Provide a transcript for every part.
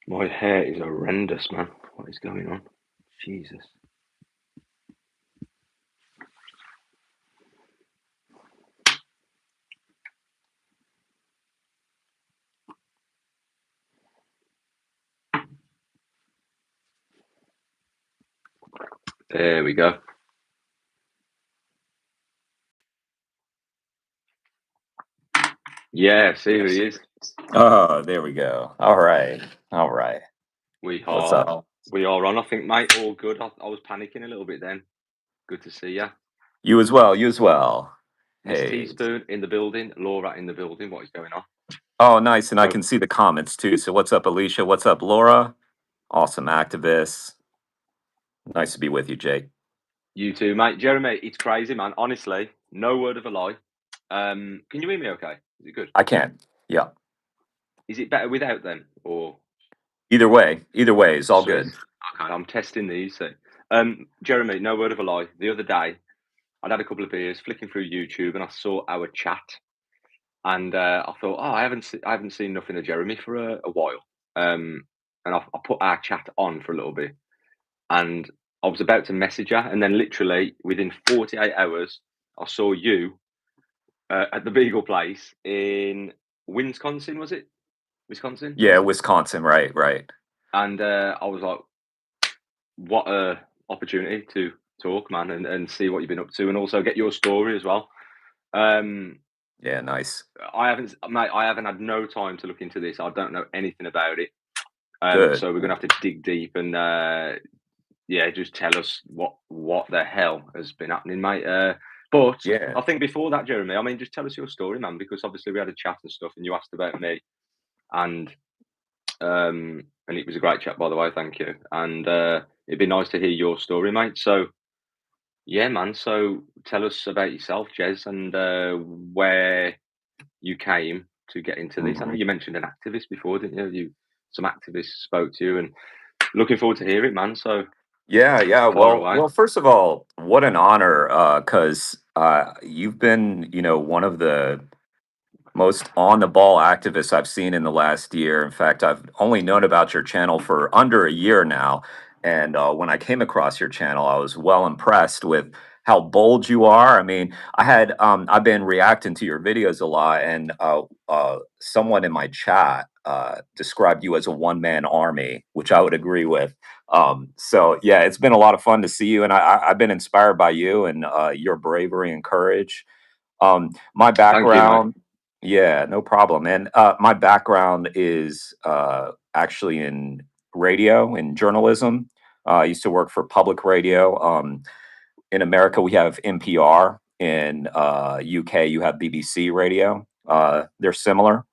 My hair is horrendous, man. What is going on? Jesus. There we go. Yeah, see who he is. Oh, there we go. All right. All right. We What's are up? we are on, I think, mate. All good. I was panicking a little bit then. Good to see ya. You as well. You as well. Miss Hey. Teaspoon in the building. Laura in the building. What is going on? Oh, nice. And I So can see the comments too. So what's up, Alicia? What's up, Laura? Awesome activist. Nice to be with you, Jake. you too, mate. Jeremy, it's crazy, man. Honestly, no word of a lie. Can you hear me okay? Is it good? I can. Yeah. Is it better without then? Or Either way is all sweet. good. Okay, I'm testing these. So. Jeremy, no word of a lie. The other day, I'd had a couple of beers, flicking through YouTube, and I saw our chat, and I thought, oh, I haven't seen nothing of Jeremy for a while. And I put our chat on for a little bit, and I was about to message her, and then literally within 48 hours, I saw you at the Beagle place in Wisconsin, was it? Wisconsin? Yeah, Wisconsin. Right. Right. And I was like, what a opportunity to talk, man, and see what you've been up to, and also get your story as well. Um, Yeah. Nice. I haven't, mate. I haven't had no time to look into this. I don't know anything about it. Good. So we're gonna have to dig deep and yeah, just tell us what the hell has been happening, mate. But Yeah. I think before that, Jeremy, I mean, just tell us your story, man, because obviously we had a chat and stuff, and you asked about me, and and it was a great chat, by the way. Thank you, and it'd be nice to hear your story, mate. So yeah, man. So tell us about yourself, Jez, and where you came to get into this. I know Mhm. you mentioned an activist before, didn't you? Some activists spoke to you, and looking forward to hear it, man. So Yeah, yeah. far Well, away. well. First of all, what an honor, because you've been, one of the most on the ball activists I've seen in the last year. In fact, I've only known about your channel for under a year now. And when I came across your channel, I was well impressed with how bold you are. I mean, I've been reacting to your videos a lot, and someone in my chat described you as a one-man army, which I would agree with. So yeah, it's been a lot of fun to see you, and I've been inspired by you and your bravery and courage. My Thank you, mate. background, yeah, no problem. And my background is actually in radio and journalism. I used to work for public radio. In America, we have NPR. In UK, you have BBC radio. They're similar.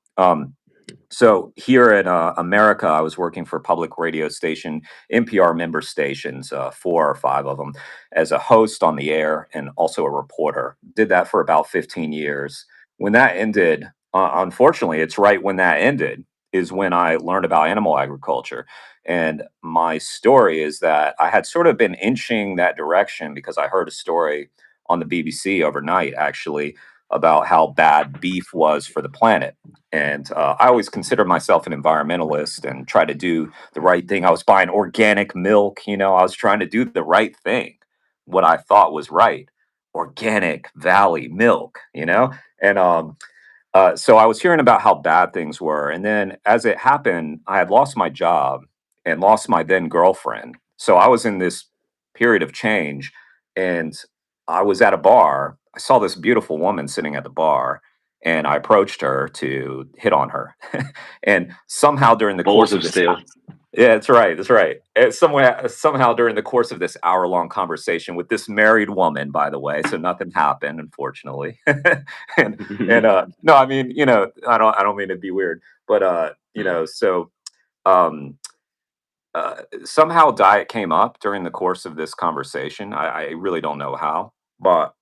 So here in America, I was working for public radio station, NPR member stations, 4 or 5 of them, as a host on the air and also a reporter. Did that for about 15 years. When that ended, unfortunately, it's right when that ended is when I learned about animal agriculture. And my story is that I had sort of been inching that direction because I heard a story on the BBC overnight, actually, about how bad beef was for the planet. And I always consider myself an environmentalist and try to do the right thing. I was buying organic milk, I was trying to do the right thing, what I thought was right. Organic Valley milk, And so I was hearing about how bad things were. And then as it happened, I had lost my job and lost my then girlfriend. So I was in this period of change, and I was at a bar. I saw this beautiful woman sitting at the bar, and I approached her to hit on her. And somehow during the Balls course of of this, steel. yeah, that's right. That's right. And somehow during the course of this hour-long conversation with this married woman, by the way, so nothing happened, unfortunately. and no, I mean, I don't mean to be weird, but so um, somehow diet came up during the course of this conversation. I really don't know how, but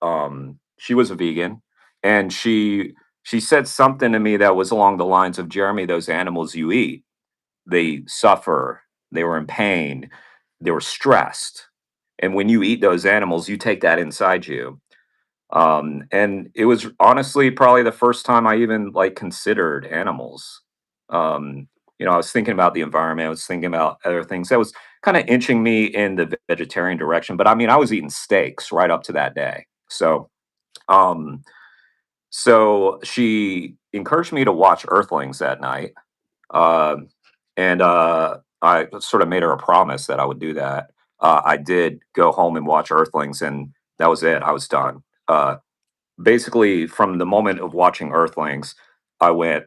she was a vegan, and she said something to me that was along the lines of, Jeremy, those animals you eat, they suffer, they were in pain, they were stressed. And when you eat those animals, you take that inside you. And it was honestly probably the first time I even like considered animals. Um, I was thinking about the environment. I was thinking about other things. That was kind of inching me in the vegetarian direction. But I mean, I was eating steaks right up to that day. Um, so she encouraged me to watch Earthlings that night. Um, and I sort of made her a promise that I would do that. I did go home and watch Earthlings, and that was it. I was done. Basically, from the moment of watching Earthlings, I went,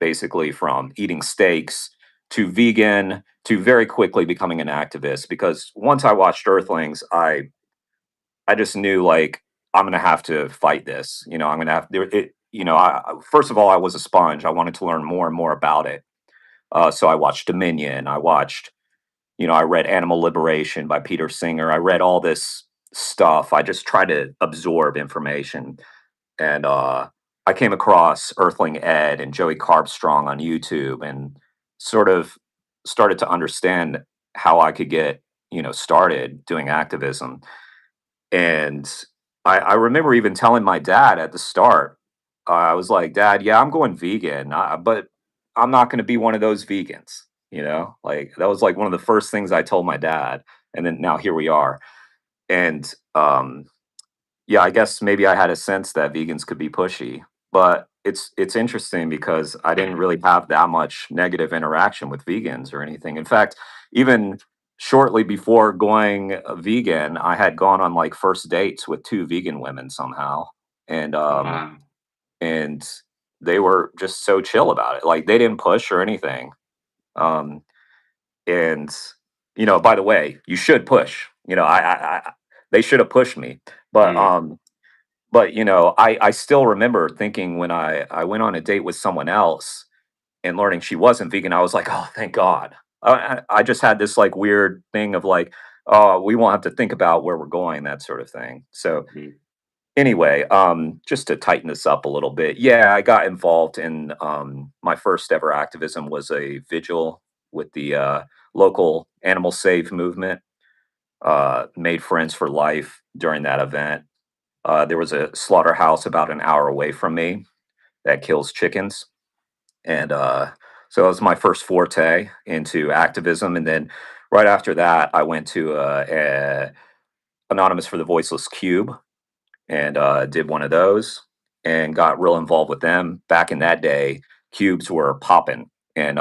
basically from eating steaks to vegan to very quickly becoming an activist. Because once I watched Earthlings, I just knew like I'm gonna have to fight this. I'm gonna have it. First of all, I was a sponge. I wanted to learn more and more about it. So I watched Dominion. I read Animal Liberation by Peter Singer. I read all this stuff. I just tried to absorb information. And I came across Earthling Ed and Joey Carbstrong on YouTube and sort of started to understand how I could get, started doing activism. And I remember even telling my dad at the start, I was like, Dad, yeah, I'm going vegan, but I'm not going to be one of those vegans. Like that was like one of the first things I told my dad. And then now here we are. And yeah, I guess maybe I had a sense that vegans could be pushy, but it's interesting because I didn't really have that much negative interaction with vegans or anything. In fact, even shortly before going vegan, I had gone on like first dates with two vegan women somehow, and um Wow. and they were just so chill about it. Like they didn't push or anything. Um and by the way, you should push. They should have pushed me, but Mm, I still remember thinking when I went on a date with someone else and learning she wasn't vegan, I was like, oh, thank God. I just had this like weird thing of like, oh, we won't have to think about where we're going, that sort of thing. So mm, anyway, just to tighten this up a little bit, yeah, I got involved in my first ever activism was a vigil with the local animal save movement. Made friends for life during that event. There was a slaughterhouse about an hour away from me that kills chickens. And so that was my first forte into activism. And then right after that, I went to Anonymous for the Voiceless Cube and did one of those and got real involved with them. Back in that day, cubes were popping, and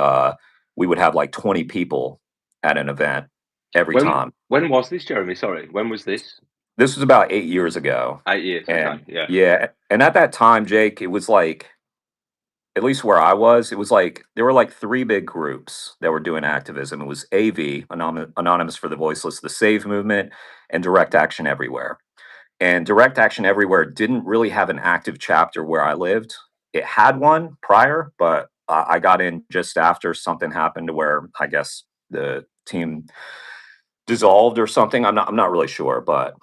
we would have like 20 people at an event every when time. when was this, Jeremy? Sorry, when was this? This was about 8 years ago. 8 years, okay, And yeah. yeah, and at that time, Jake, it was like, at least where I was, it was like there were like three big groups that were doing activism. It was AV, Anonymous for the Voiceless, the Save Movement, and Direct Action Everywhere. And Direct Action Everywhere didn't really have an active chapter where I lived. It had one prior, but I got in just after something happened to where I guess the team dissolved or something. I'm not really sure, but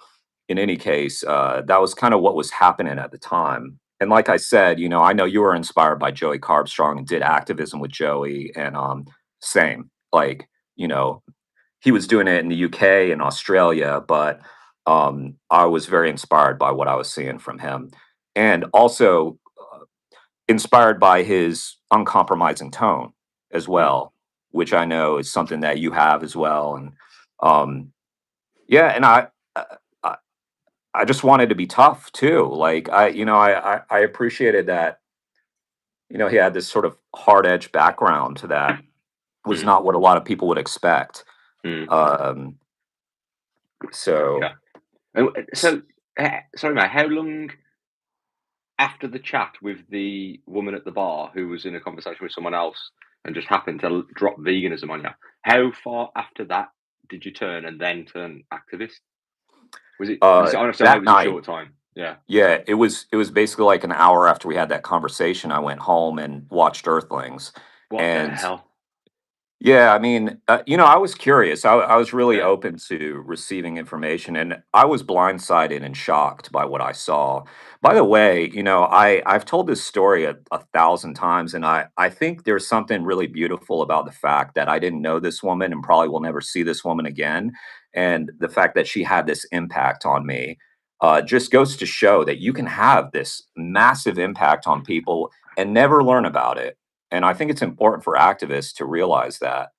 in any case, that was kind of what was happening at the time. And like I said, I know you were inspired by Joey Carbstrong and did activism with Joey, and same. Like, you know, he was doing it in the UK and Australia, but I was very inspired by what I was seeing from him, and also inspired by his uncompromising tone as Mm. well, which I know is something that you have as well. And um, yeah, and uh, I I just wanted to be tough too. Like I appreciated that. He had this sort of hard edge background to that was Mm, not what a lot of people would expect. mm, Um, so yeah. So, sorry, mate, how long after the chat with the woman at the bar who was in a conversation with someone else and just happened to drop veganism on you, how far after that did you turn and then turn activist? Honestly, I know it that was a night, short time. Yeah. yeah, it was basically like an hour after we had that conversation. I went home and watched Earthlings, What the and hell? yeah, I mean, I was curious. I was really Yeah. open to receiving information, and I was blindsided and shocked by what I saw. By the way, I've told this story a thousand times, and I think there's something really beautiful about the fact that I didn't know this woman and probably will never see this woman again, and the fact that she had this impact on me just goes to show that you can have this massive impact on people and never learn about it. and I think it's important for activists to realize that,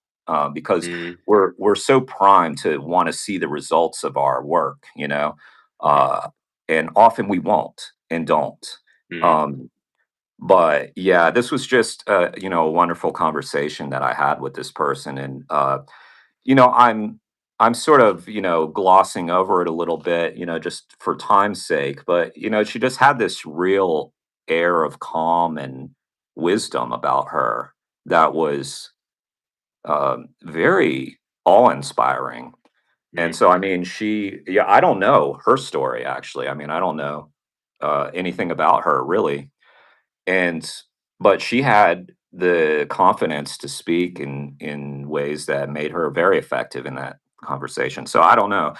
because Mm, we're so primed to want to see the results of our work, mhm, uh, and often we won't and don't. mm, Um, but yeah, this was just a wonderful conversation that I had with this person, and I'm sort of glossing over it a little bit, just for time's sake. But she just had this real air of calm and wisdom about her that was very awe-inspiring. And mm, so, I mean, yeah, I don't know her story actually. I mean, I don't know anything about her really, and but she had the confidence to speak in ways that made her very effective in that conversation. So I don't know.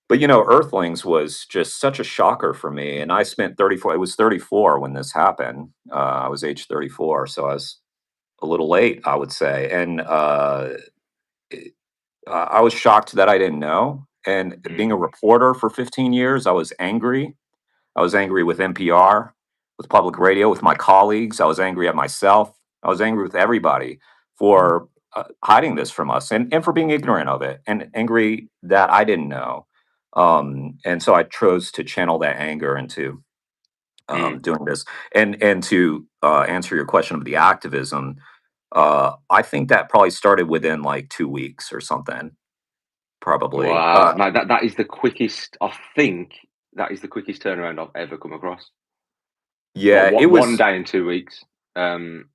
But Earthlings was just such a shocker for me. And I spent 34, it was 34 when this happened. I was age 34, so I was a little late, I would say. And it- I was shocked that I didn't know. And being mm, a reporter for 15 years, I was angry. I was angry with NPR, with public radio, with my colleagues. I was angry at myself. I was angry with everybody for hiding this from us, and for being ignorant of it, and angry that I didn't know. And so I chose to channel that anger into mm. doing this. And to answer your question of the activism, I think that probably started within like 2 weeks or something, probably. Wow, mate, that is the quickest. I think that is the quickest turnaround I've ever come across. Like Yeah, it what one was. day in 2 weeks. Um,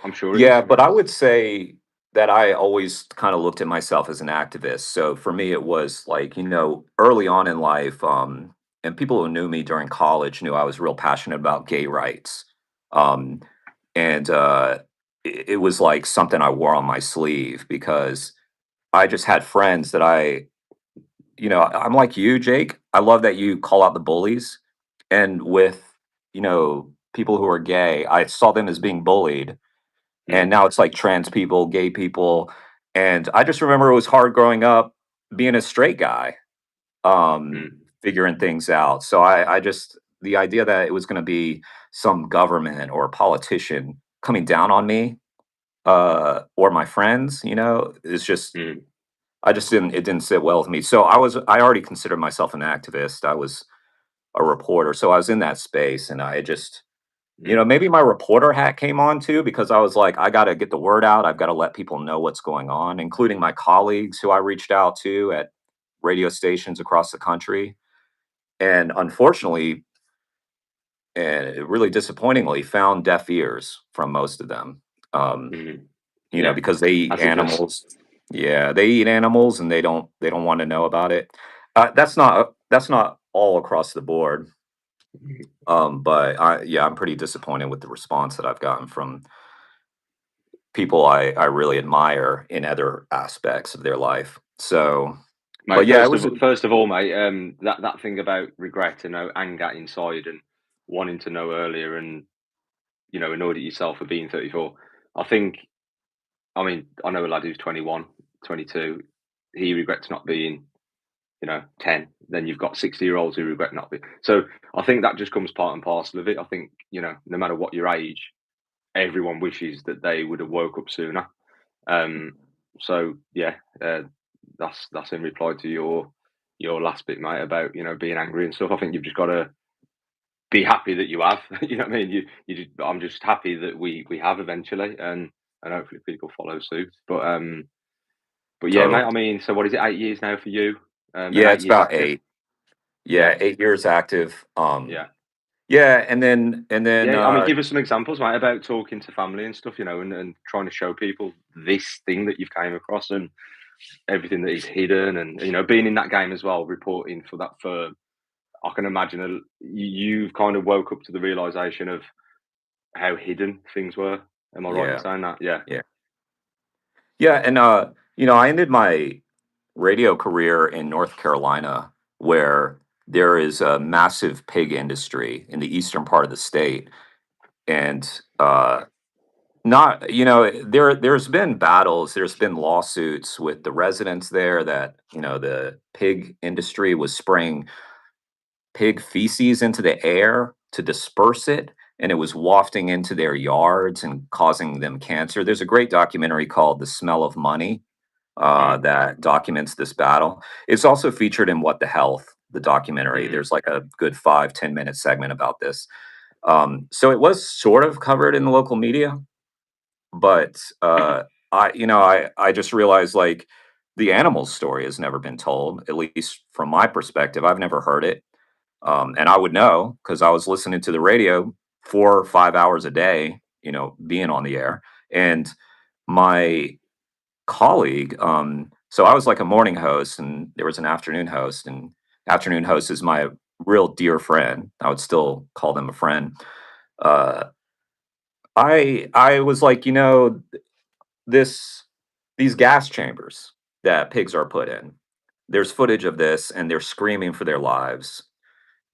I'm sure it is. Yeah, but I would say that I always kind of looked at myself as an activist. So for me, it was like, early on in life, and people who knew me during college knew I was real passionate about gay rights. Um, and it was like something I wore on my sleeve because I just had friends that I'm like you, Jake. I love that you call out the bullies. And with, people who are gay, I saw them as being bullied, and Mm, now it's like trans people, gay people, and I just remember it was hard growing up being a straight guy, mm, figuring things out. So I just the idea that it was going to be some government or politician coming down on me, or my friends, is just mm, I just didn't it didn't sit well with me. So I already considered myself an activist. I was a reporter, so I was in that space, and I just mm, maybe my reporter hat came on too because I was like, I got to get the word out. I've got to let people know what's going on, including my colleagues who I reached out to at radio stations across the country. And unfortunately, and really disappointingly, found deaf ears from most of them. Um, mm. Yeah, because they eat as it does. animals. Yeah, they eat animals, and they don't want to know about it. That's not all across the board. Mhm. But I'm pretty disappointed with the response that I've gotten from people I really admire in other aspects of their life. So, but Mate, yeah, it first was. of first of all, mate, that thing about regret and anger inside and wanting to know earlier and annoyed at yourself for being 34. I think, I mean, I know a lad who's 21, 22. He regrets not being 10. Then you've got 60-year-olds who regret not being. So I think that just comes part and parcel of it. I think, no matter what your age, everyone wishes that they would have woke up sooner. Um, so yeah, that's in reply to your last bit, mate, about being angry and stuff. I think you've just got to be happy that you have. You know what I mean? I'm just happy that we have eventually, and hopefully people follow suit. But yeah, mate. Totally. I mean, so what is it? 8 years now for you, and Yeah, it's 8 years about active. 8. Yeah, Yeah, 8 years active. yeah, Yeah, and then yeah. I mean, give us some examples, mate, about talking to family and stuff. And trying to show people this thing that you've came across and everything that is hidden, and being in that game as well, reporting for that firm. I can imagine you've kind of woke up to the realization of how hidden things were. Am I right in yeah, saying that? Yeah. yeah, yeah, and I ended my radio career in North Carolina, where there is a massive pig industry in the eastern part of the state, and not, there's been battles, there's been lawsuits with the residents there that, the pig industry was spraying pig feces into the air to disperse it. and it was wafting into their yards and causing them cancer. There's a great documentary called The Smell of Money Mm, that documents this battle. It's also featured in What the Health, the documentary. mm, There's like a good 5-10 minute segment about this. So it was sort of covered in the local media, but mhm, I just realized like the animal's story has never been told, at least from my perspective. I've never heard it. And I would know because I was listening to the radio 4 or 5 hours a day, being on the air. And my colleague, so I was like a morning host, and there was an afternoon host, and afternoon host is my real dear friend. I would still call them a friend. Uh, I was like, this these gas chambers that pigs are put in. There's footage of this, and they're screaming for their lives.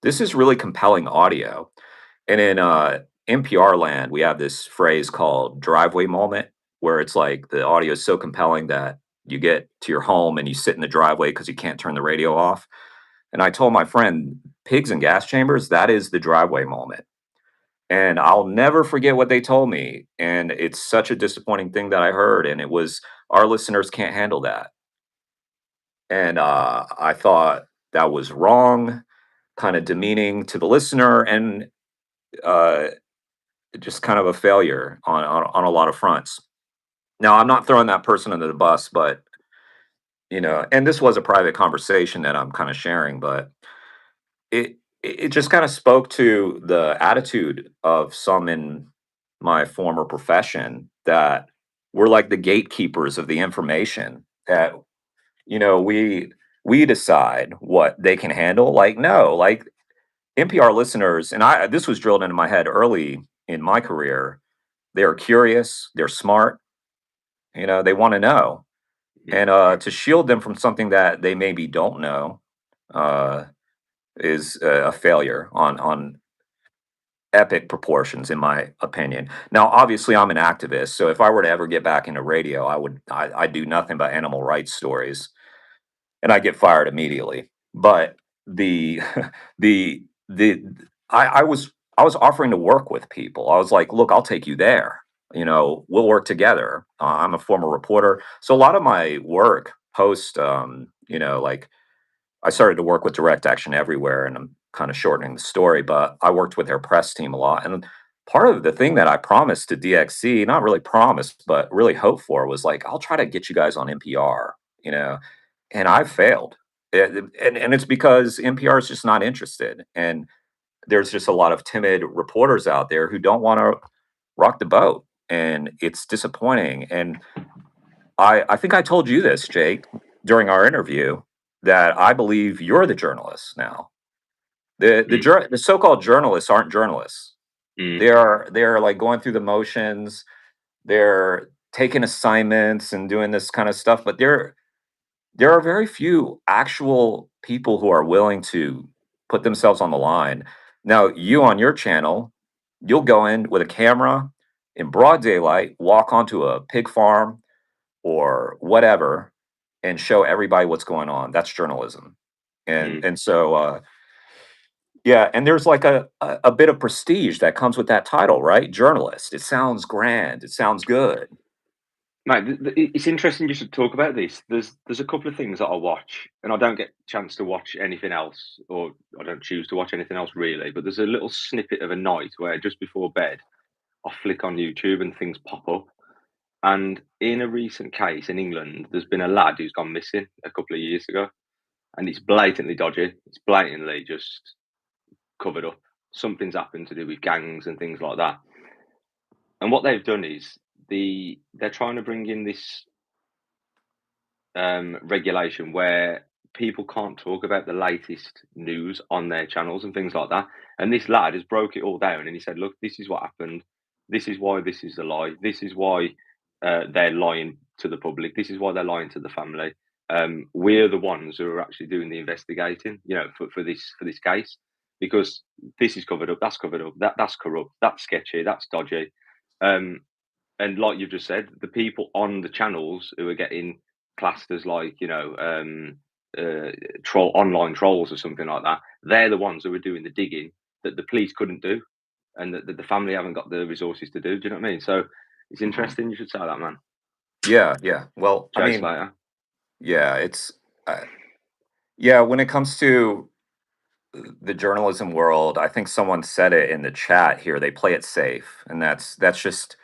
This is really compelling audio. And in NPR land, we have this phrase called driveway moment, where it's like the audio is so compelling that you get to your home and you sit in the driveway because you can't turn the radio off. And I told my friend, pigs and gas chambers, that is the driveway moment. And I'll never forget what they told me. And it's such a disappointing thing that I heard. And it was, our listeners can't handle that. And I thought that was wrong, kind of demeaning to the listener, and uh, just kind of a failure on a lot of fronts. Now, I'm not throwing that person under the bus, but and this was a private conversation that I'm kind of sharing, but it just kind of spoke to the attitude of some in my former profession, that we're like the gatekeepers of the information, that we decide what they can handle. Like, no, like NPR listeners, and I this was drilled into my head early in my career. They're curious, they're smart, they want to know. mm. And to shield them from something that they maybe don't know uh, is a failure on epic proportions, in my opinion. Now, obviously, I'm an activist, so if I were to ever get back into radio, I do nothing but animal rights stories, and I get fired immediately. But the the I was offering to work with people. I was like, look, I'll take you there. We'll work together. I'm a former reporter, so a lot of my work post, like I started to work with Direct Action Everywhere, and I'm kind of shortening the story, but I worked with their press team a lot. And part of the thing that I promised to DXC, not really promised, but really hoped for, was like, I'll try to get you guys on NPR, you know, and I failed. And it's because NPR is just not interested. And there's just a lot of timid reporters out there who don't want to rock the boat. And it's disappointing. And I think I told you this, Jake, during our interview, that I believe you're the journalist now. Mm, The so-called journalists aren't journalists. mm, They're like going through the motions. They're taking assignments and doing this kind of stuff, but there are very few actual people who are willing to put themselves on the line. Now, you on your channel, you'll go in with a camera in broad daylight, walk onto a pig farm or whatever, and show everybody what's going on. That's journalism. And mm. and so yeah, and there's like a bit of prestige that comes with that title, right? Journalist. It sounds grand. It sounds good. Mate, it's interesting you should talk about this. There's a couple of things that I watch, and I don't get a chance to watch anything else, or I don't choose to watch anything else really. But there's a little snippet of a night where just before bed, I flick on YouTube and things pop up. And in a recent case in England, there's been a lad who's gone missing a couple of years ago, and it's blatantly dodgy. It's blatantly just covered up. Something's happened to do with gangs and things like that. And what they've done is they're trying to bring in this regulation where people can't talk about the latest news on their channels and things like that. And this lad has broke it all down, and he said, "Look, this is what happened. This is why this is a lie. This is why they're lying to the public. This is why they're lying to the family. We're the ones who are actually doing the investigating, for this case, because this is covered up, that's covered up, that's corrupt, that's sketchy, that's dodgy." Um, and like you've just said, the people on the channels who are getting classed as like, troll online trolls or something like that, they're the ones who are doing the digging that the police couldn't do. and the family haven't got the resources to do. Do you know what I mean? So it's Mhm. interesting. You should say that, man. Yeah, yeah. Well, I Jay mean, Slater. yeah, it's uh, yeah. When it comes to the journalism world, I think someone said it in the chat here. They play it safe, and that's just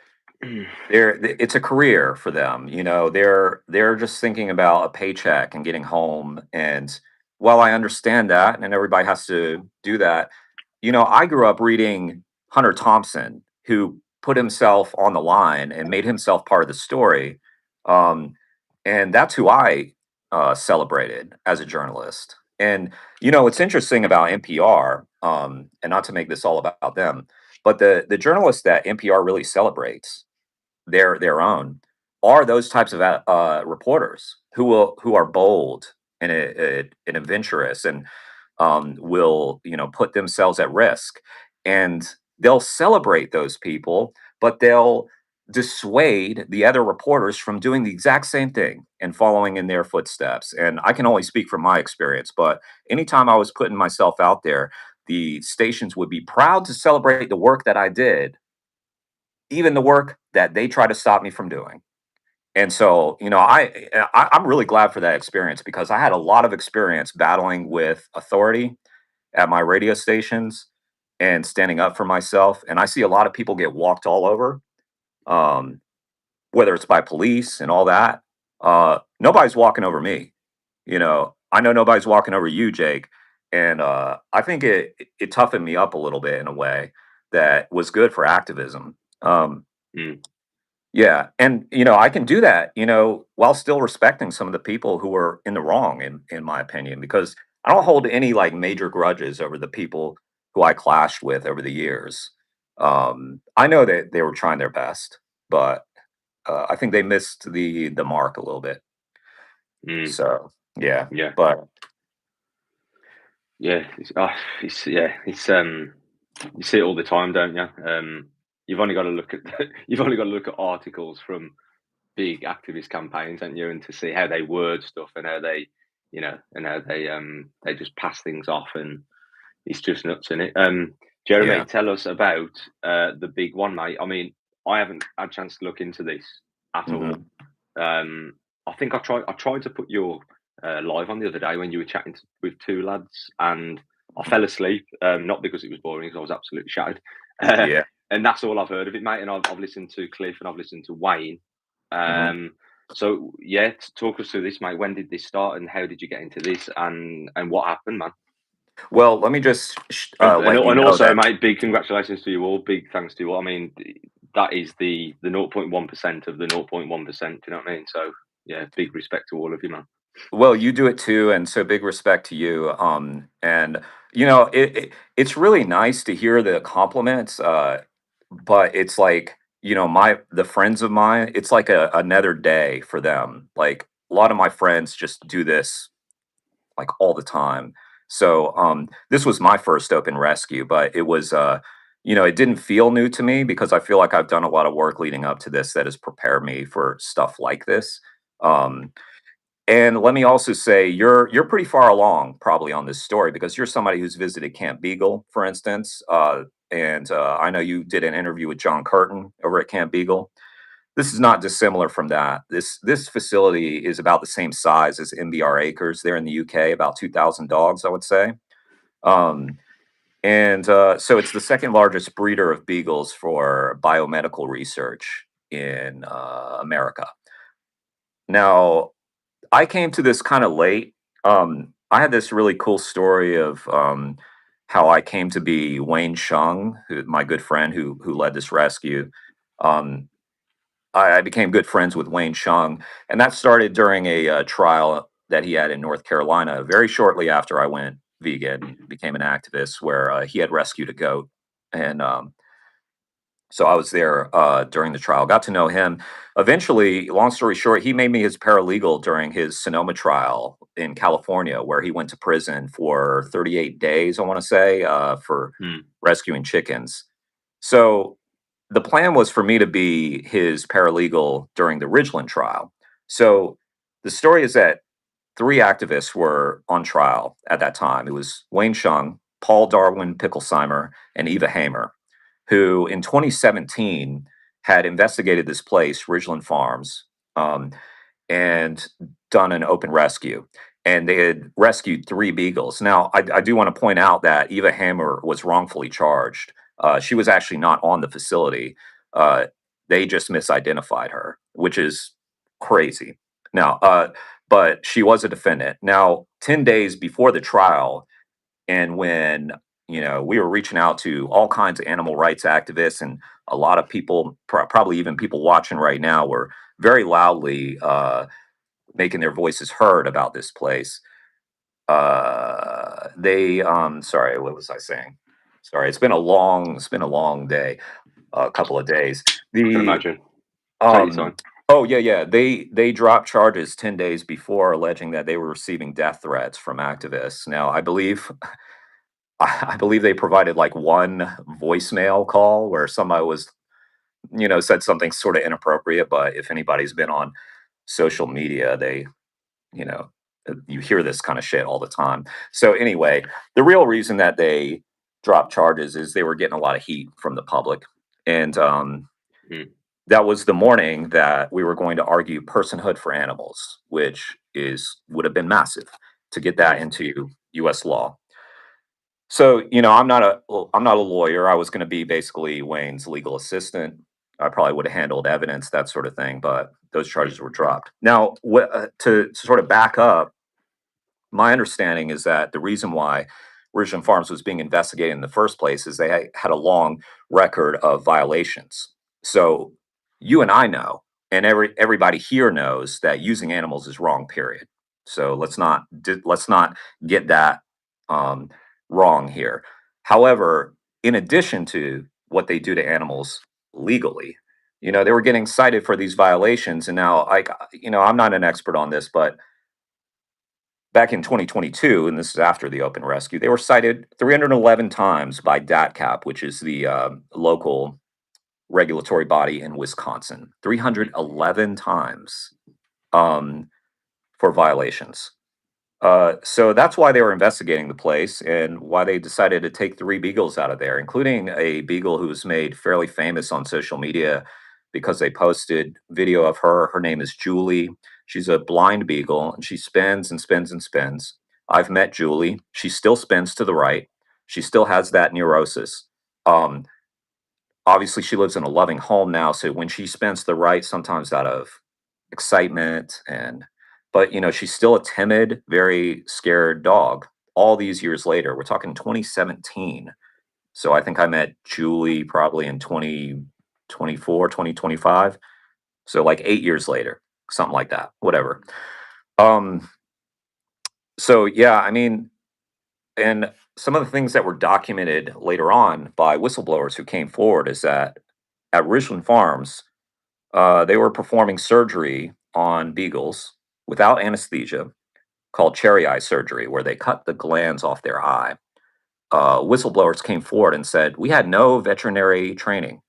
it's a career for them. They're just thinking about a paycheck and getting home. And while I understand that, and everybody has to do that, I grew up reading Hunter Thompson, who put himself on the line and made himself part of the story. Um, and that's who I celebrated as a journalist. And what's interesting about NPR, and not to make this all about them, but the journalists that NPR really celebrates, their own, are those types of reporters who are bold and adventurous, and will put themselves at risk, and they'll celebrate those people, but they'll dissuade the other reporters from doing the exact same thing and following in their footsteps. And I can only speak from my experience, but anytime I was putting myself out there, the stations would be proud to celebrate the work that I did, even the work that they try to stop me from doing. And so, I'm really glad for that experience, because I had a lot of experience battling with authority at my radio stations and standing up for myself. And I see a lot of people get walked all over, um, whether it's by police and all that. Nobody's walking over me. I know nobody's walking over you, Jake. And I think it toughened me up a little bit in a way that was good for activism. Mm. Yeah, and I can do that, while still respecting some of the people who were in the wrong, in my opinion, because I don't hold any like major grudges over the people who I clashed with over the years. I know that they were trying their best, but I think they missed the mark a little bit. Mm. So yeah, Yeah. but Yeah. It's you see it all the time, don't you? You've only got to look at you've only got to look at articles from big activist campaigns, haven't you, and to see how they word stuff and how they, and how they just pass things off, and it's just nuts in it. Jeremy, yeah, tell us about the big one, mate. I mean, I haven't had a chance to look into this at all. hmm Um, I think I tried to put your live on the other day when you were chatting with two lads, and I fell asleep. Not because it was boring, because I was absolutely shattered. Uh, yeah. and that's all I've heard of it, mate. And I've listened to Cliff and I've listened to Wayne. hmm So yeah, talk us through this, mate. When did this start, and how did you get into this, and what happened, man? Well, let me just And let you and know also, that. mate, big congratulations to you all. Big thanks to you all. I mean, that is the 0.1% of the 0.1%. Do you know what I mean? So yeah, big respect to all of you, man. Well, you do it too, and so big respect to you. And it's really nice to hear the compliments. But it's like, the friends of mine, it's like another day for them. Like a lot of my friends just do this like all the time. So this was my first open rescue, but it was it didn't feel new to me, because I feel like I've done a lot of work leading up to this that has prepared me for stuff like this. Um, and let me also say, you're pretty far along probably on this story, because you're somebody who's visited Camp Beagle, for instance. And I know you did an interview with John Curtin over at Camp Beagle. This is not dissimilar from that. This facility is about the same size as MBR Acres there in the UK, about 2,000 dogs, I would say. Um, and so it's the second largest breeder of beagles for biomedical research in America. Now, I came to this kind of late. I had this really cool story of how I came to be Wayne Shung, my good friend who led this rescue. Um, I became good friends with Wayne Shung, and that started during a trial that he had in North Carolina. Very shortly after I went vegan, became an activist, where he had rescued a goat, and so I was there during the trial, got to know him. Eventually, long story short, he made me his paralegal during his Sonoma trial in California, where he went to prison for 38 days, I want to say, for Mm. rescuing chickens. So the plan was for me to be his paralegal during the Ridgeland trial. So the story is that three activists were on trial at that time. It was Wayne Shung, Paul Darwin Picklesheimer, and Eva Hamer. who in 2017 had investigated this place, Ridgeland Farms, um, and done an open rescue. And they had rescued 3 beagles. Now, I do want to point out that Eva Hammer was wrongfully charged. She was actually not on the facility. Uh, they just misidentified her, which is crazy. Now, but she was a defendant. Now, 10 days before the trial, and when we were reaching out to all kinds of animal rights activists, and a lot of people, probably even people watching right now, were very loudly making their voices heard about this place. Sorry, what was I saying? Sorry, it's been a long day, a couple of days. I can The imagine. Take your um, time. oh yeah, they dropped charges 10 days before, alleging that they were receiving death threats from activists. Now, I believe I believe they provided like one voicemail call where somebody was, said something sort of inappropriate. But if anybody's been on social media, you know, you hear this kind of shit all the time. So anyway, the real reason that they dropped charges is they were getting a lot of heat from the public, and Mm, that was the morning that we were going to argue personhood for animals, which would have been massive to get that mhm, into U.S. law. So, I'm not a lawyer. I was going to be basically Wayne's legal assistant. I probably would have handled evidence, that sort of thing, but those mm, charges were dropped. Now, to sort of back up, my understanding is that the reason why Ridgeland Farms was being investigated in the first place is they had a long record of violations. So you and I know, and everybody here knows that using animals is wrong. Period. So let's not get that um, wrong here. However, in addition to what they do to animals legally, they were getting cited for these violations, and now, I'm not an expert on this, but back in 2022, and this is after the open rescue, they were cited 311 times by DATCAP, which is the local regulatory body in Wisconsin. mhm, 311 times um, for violations. So that's why they were investigating the place, and why they decided to take 3 beagles out of there, including a beagle who was made fairly famous on social media because they posted video of her. Her name is Julie. She's a blind beagle, and she spins and spins and spins. I've met Julie. She still spins to the right. She still has that neurosis. Um, Obviously, she lives in a loving home now, so when she spins to the right, sometimes out of excitement, but she's still a timid, very scared dog. All these years later, we're talking 2017. So I think I met Julie probably in 2024, 2025. So like 8 years later, something like that, whatever. Um, so yeah, I mean, and some of the things that were documented later on by whistleblowers who came forward is that at Ridgeland Farms, they were performing surgery on beagles without anesthesia, called cherry eye surgery, where they cut the glands off their eye. Whistleblowers came forward and said, we had no veterinary training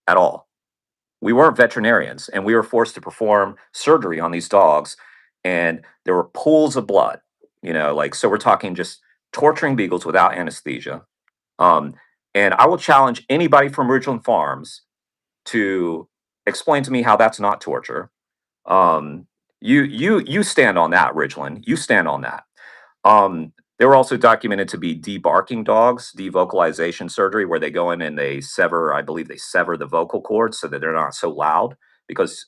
at all. We weren't veterinarians, and we were forced to perform surgery on these dogs, and there were pools of blood, like, so we're talking just torturing beagles without anesthesia. Um, and I will challenge anybody from Ridgeland Farms to explain to me how that's not torture. Um, you stand on that, Ridgeland. You stand on that. They were also documented to be debarking dogs, devocalization surgery, where they go in and I believe they sever the vocal cords so that they're not so loud. Because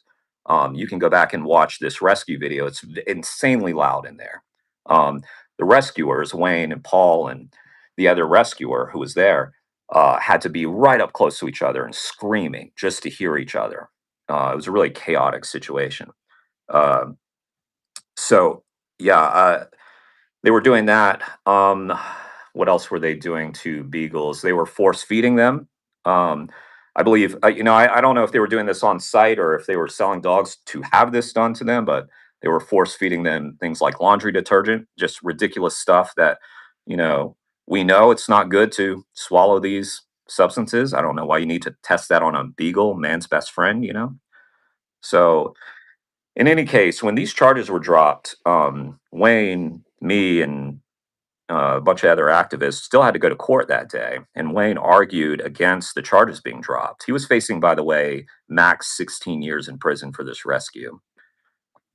you can go back and watch this rescue video; it's insanely loud in there. Um, the rescuers, Wayne and Paul, and the other rescuer who was there, had to be right up close to each other and screaming just to hear each other. It was a really chaotic situation. Um, so yeah, they were doing that. What else were they doing to beagles? They were force feeding them. Um, I believe, I don't know if they were doing this on site or if they were selling dogs to have this done to them, but they were force feeding them things like laundry detergent, just ridiculous stuff that, you know, we know it's not good to swallow these substances. I don't know why you need to test that on a beagle, man's best friend. So in any case, when these charges were dropped, Wayne, me, and a bunch of other activists still had to go to court that day, and Wayne argued against the charges being dropped. He was facing, by the way, max 16 years in prison for this rescue.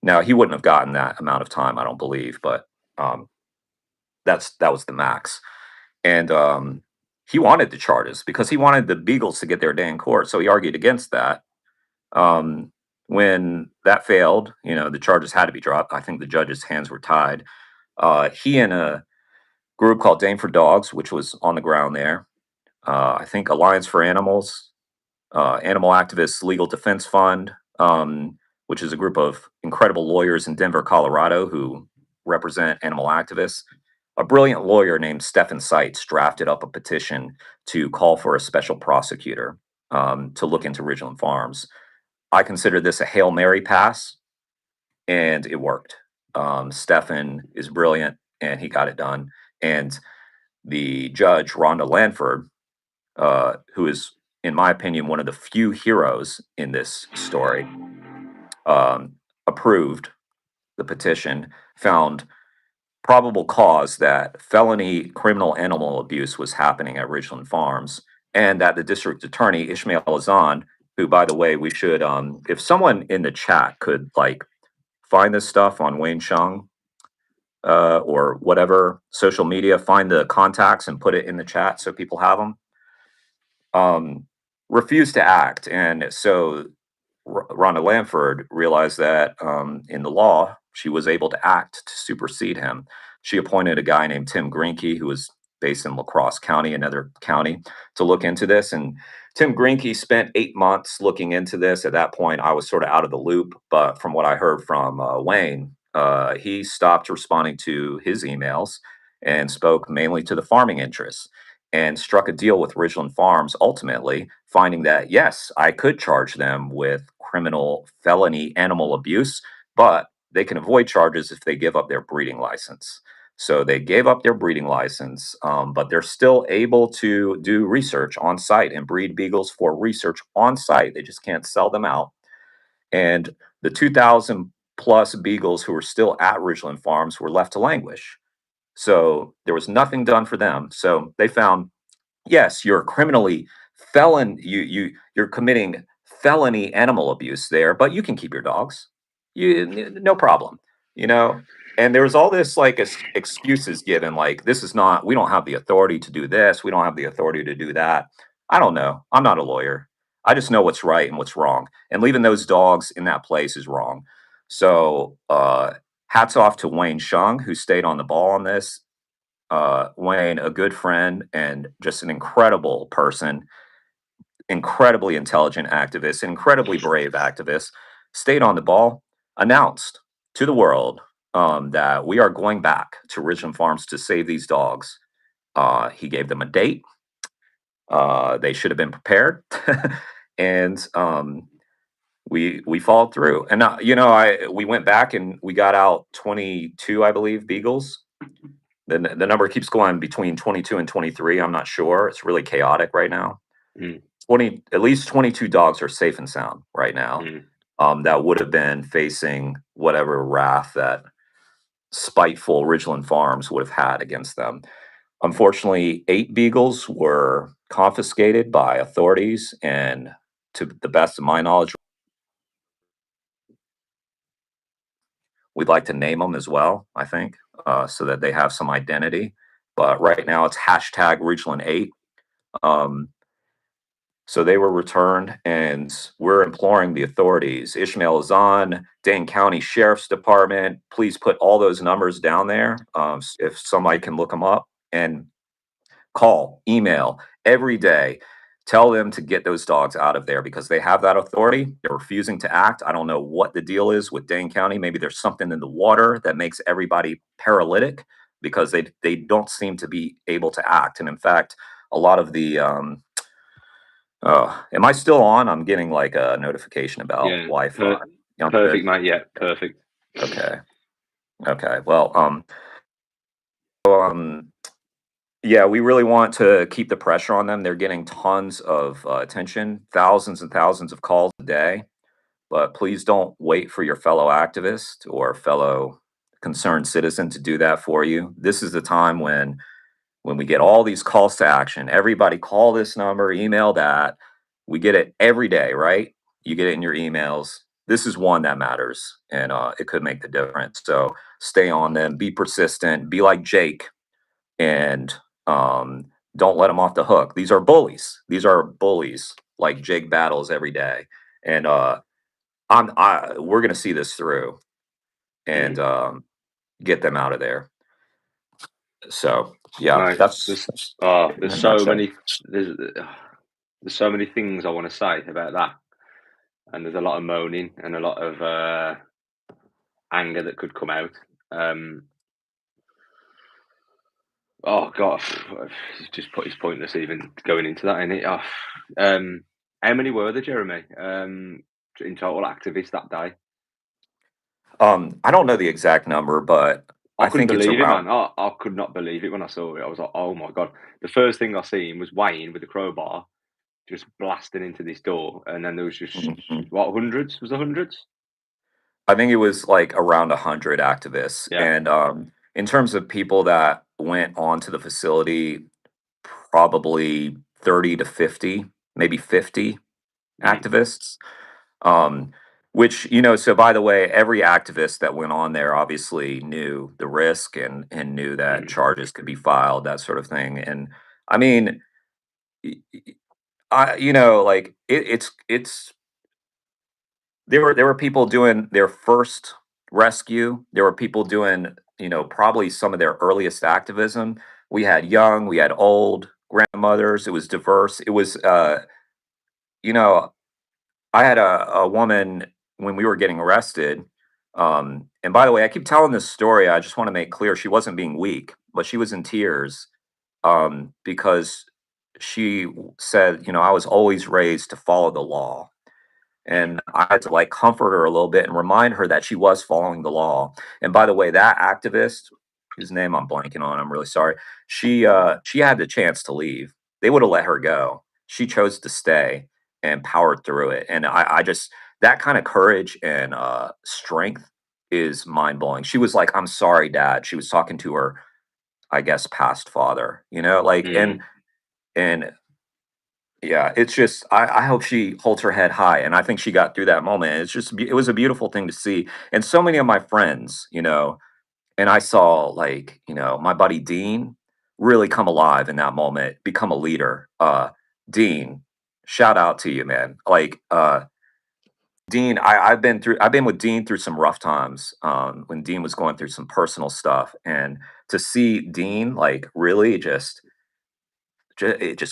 Now, he wouldn't have gotten that amount of time, I don't believe, but um, that was the max. And he wanted the charges because he wanted the Beagles to get their day in court, so he argued against that. When that failed, the charges had to be dropped. I think the judge's hands were tied. He and a group called Dame for Dogs, which was on the ground there. I think Alliance for Animals, Animal Activists Legal Defense Fund, which is a group of incredible lawyers in Denver, Colorado, who represent animal activists. A brilliant lawyer named Stephen Seitz drafted up a petition to call for a special prosecutor to look into Ridgeland Farms. I consider this a Hail Mary pass, and it worked. Stephen is brilliant, and he got it done. And the judge, Rhonda Lanford, who is, in my opinion, one of the few heroes in this story, approved the petition, found probable cause that felony criminal animal abuse was happening at Ridgeland Farms, and that the district attorney, Ishmael Azan, who, by the way, we should, if someone in the chat could find this stuff on Wayne Chung or whatever social media, find the contacts and put it in the chat so people have them, refused to act. And so Rhonda Lanford realized that in the law, she was able to act to supersede him. She appointed a guy named Tim Greenkey, who was based in La Crosse County, another county, to look into this. And Tim Greenkey spent 8 months looking into this. At that point, I was sort of out of the loop. But from what I heard from Wayne, he stopped responding to his emails and spoke mainly to the farming interests and struck a deal with Ridgeland Farms, ultimately finding that, yes, I could charge them with criminal felony animal abuse, but they can avoid charges if they give up their breeding license. So they gave up their breeding license, but they're still able to do research on site and breed beagles for research on site. They just can't sell them out. And the 2,000 plus beagles who were still at Ridgeland Farms were left to languish. So there was nothing done for them. So they found, yes, you're criminally you're committing felony animal abuse there, but you can keep your dogs. No problem. And there was all this excuses given, this is not, we don't have the authority to do this, we don't have the authority to do that. I don't know. I'm not a lawyer. I just know what's right and what's wrong. And leaving those dogs in that place is wrong. So hats off to Wayne Chung, who stayed on the ball on this. Wayne, a good friend and just an incredible person, incredibly intelligent activist, incredibly brave activist, stayed on the ball, announced to the world that we are going back to Ridgeland Farms to save these dogs. He gave them a date. They should have been prepared. And we followed through. And, we went back and we got out 22, I believe, beagles. The number keeps going between 22 and 23. I'm not sure. It's really chaotic right now. 20, at least 22 dogs are safe and sound right now. That would have been facing whatever wrath that spiteful Ridgeland Farms would have had against them. Unfortunately, 8 beagles were confiscated by authorities, and to the best of my knowledge, we'd like to name them as well, I think, so that they have some identity. But right now it's hashtag Ridgeland8. So they were returned, and we're imploring the authorities, Ishmael Azan, Dane County Sheriff's Department, please put all those numbers down there if somebody can look them up, and call, email every day. Tell them to get those dogs out of there because they have that authority. They're refusing to act. I don't know what the deal is with Dane County. Maybe there's something in the water that makes everybody paralytic because they don't seem to be able to act. And in fact, a lot of the am I still on? I'm getting a notification about Wi-Fi. Perfect, mate. Yeah, perfect. Okay. Well, yeah, we really want to keep the pressure on them. They're getting tons of attention, thousands and thousands of calls a day. But please don't wait for your fellow activist or fellow concerned citizen to do that for you. This is the time when we get all these calls to action. Everybody call this number, email that. We get it every day, right? You get it in your emails. This is one that matters, and it could make the difference. So stay on them, be persistent, be like Jake, and don't let them off the hook. These are bullies. These are bullies like Jake battles every day, and we're gonna see this through and Mm. get them out of there. So yeah, Mate, that's in there's a so nutshell. many there's so many things I want to say about that, and there's a lot of moaning and a lot of anger that could come out. Um, oh God, it's pointless even going into that, isn't it? How many were there, Jeremy? In total activists that day? I don't know the exact number, but I I couldn't think it's believe it, around. man. I could not believe it when I saw it. I was like, oh my God. The first thing I seen was Wayne with the crowbar just blasting into this door, and then there was just Mhm. what, hundreds? Was there hundreds? I think it was like around 100 activists, Yeah. and in terms of people that went onto the facility, probably 30 to 50, maybe 50 Mm, activists. Um, which, so by the way, every activist that went on there obviously knew the risk and knew that mm, charges could be filed, that sort of thing. And I mean, y- y- like it's there were people doing their first rescue. There were people doing, probably some of their earliest activism. We had young, we had old grandmothers. It was diverse. It was, you know, I had a woman when we were getting arrested. And by the way, I keep telling this story. I just want to make clear she wasn't being weak, but she was in tears because she said, I was always raised to follow the law. And I had to like comfort her a little bit and remind her that she was following the law. And by the way, that activist, whose name I'm blanking on, I'm really sorry. She had the chance to leave. They would have let her go. She chose to stay and powered through it. And I just that kind of courage and strength is mind blowing. She was like, "I'm sorry, Dad." She was talking to her, I guess, past father. Like mm, and yeah, it's just I hope she holds her head high, and I think she got through that moment. It was a beautiful thing to see, and so many of my friends, and I saw like my buddy Dean really come alive in that moment, become a leader. Dean, shout out to you, man. Like Dean, I've been with Dean through some rough times when Dean was going through some personal stuff, and to see Dean like really just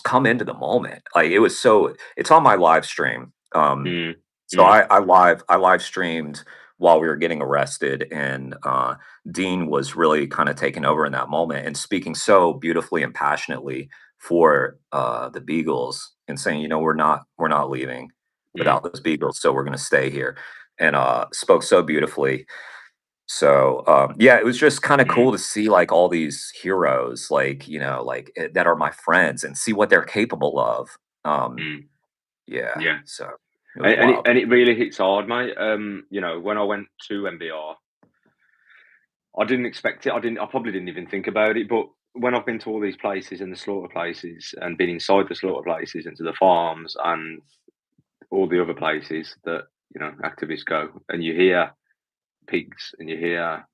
come into the moment. Like it's on my live stream. mm, So mm, I live streamed while we were getting arrested, and Dean was really kind of taking over in that moment and speaking so beautifully and passionately for the Beagles and saying, we're not leaving mm, without those Beagles, so we're going to stay here, and spoke so beautifully. So, yeah, it was just kinda mm, cool to see, like, all these heroes, like, that are my friends and see what they're capable of. Um, mm. yeah, Yeah. so it was And wild. it really hits hard, mate. When I went to MBR, I didn't expect it. I probably didn't even think about it. But when I've been to all these places and the slaughter places and been inside the slaughter places and to the farms and all the other places that, activists go, and you hear pigs and you hear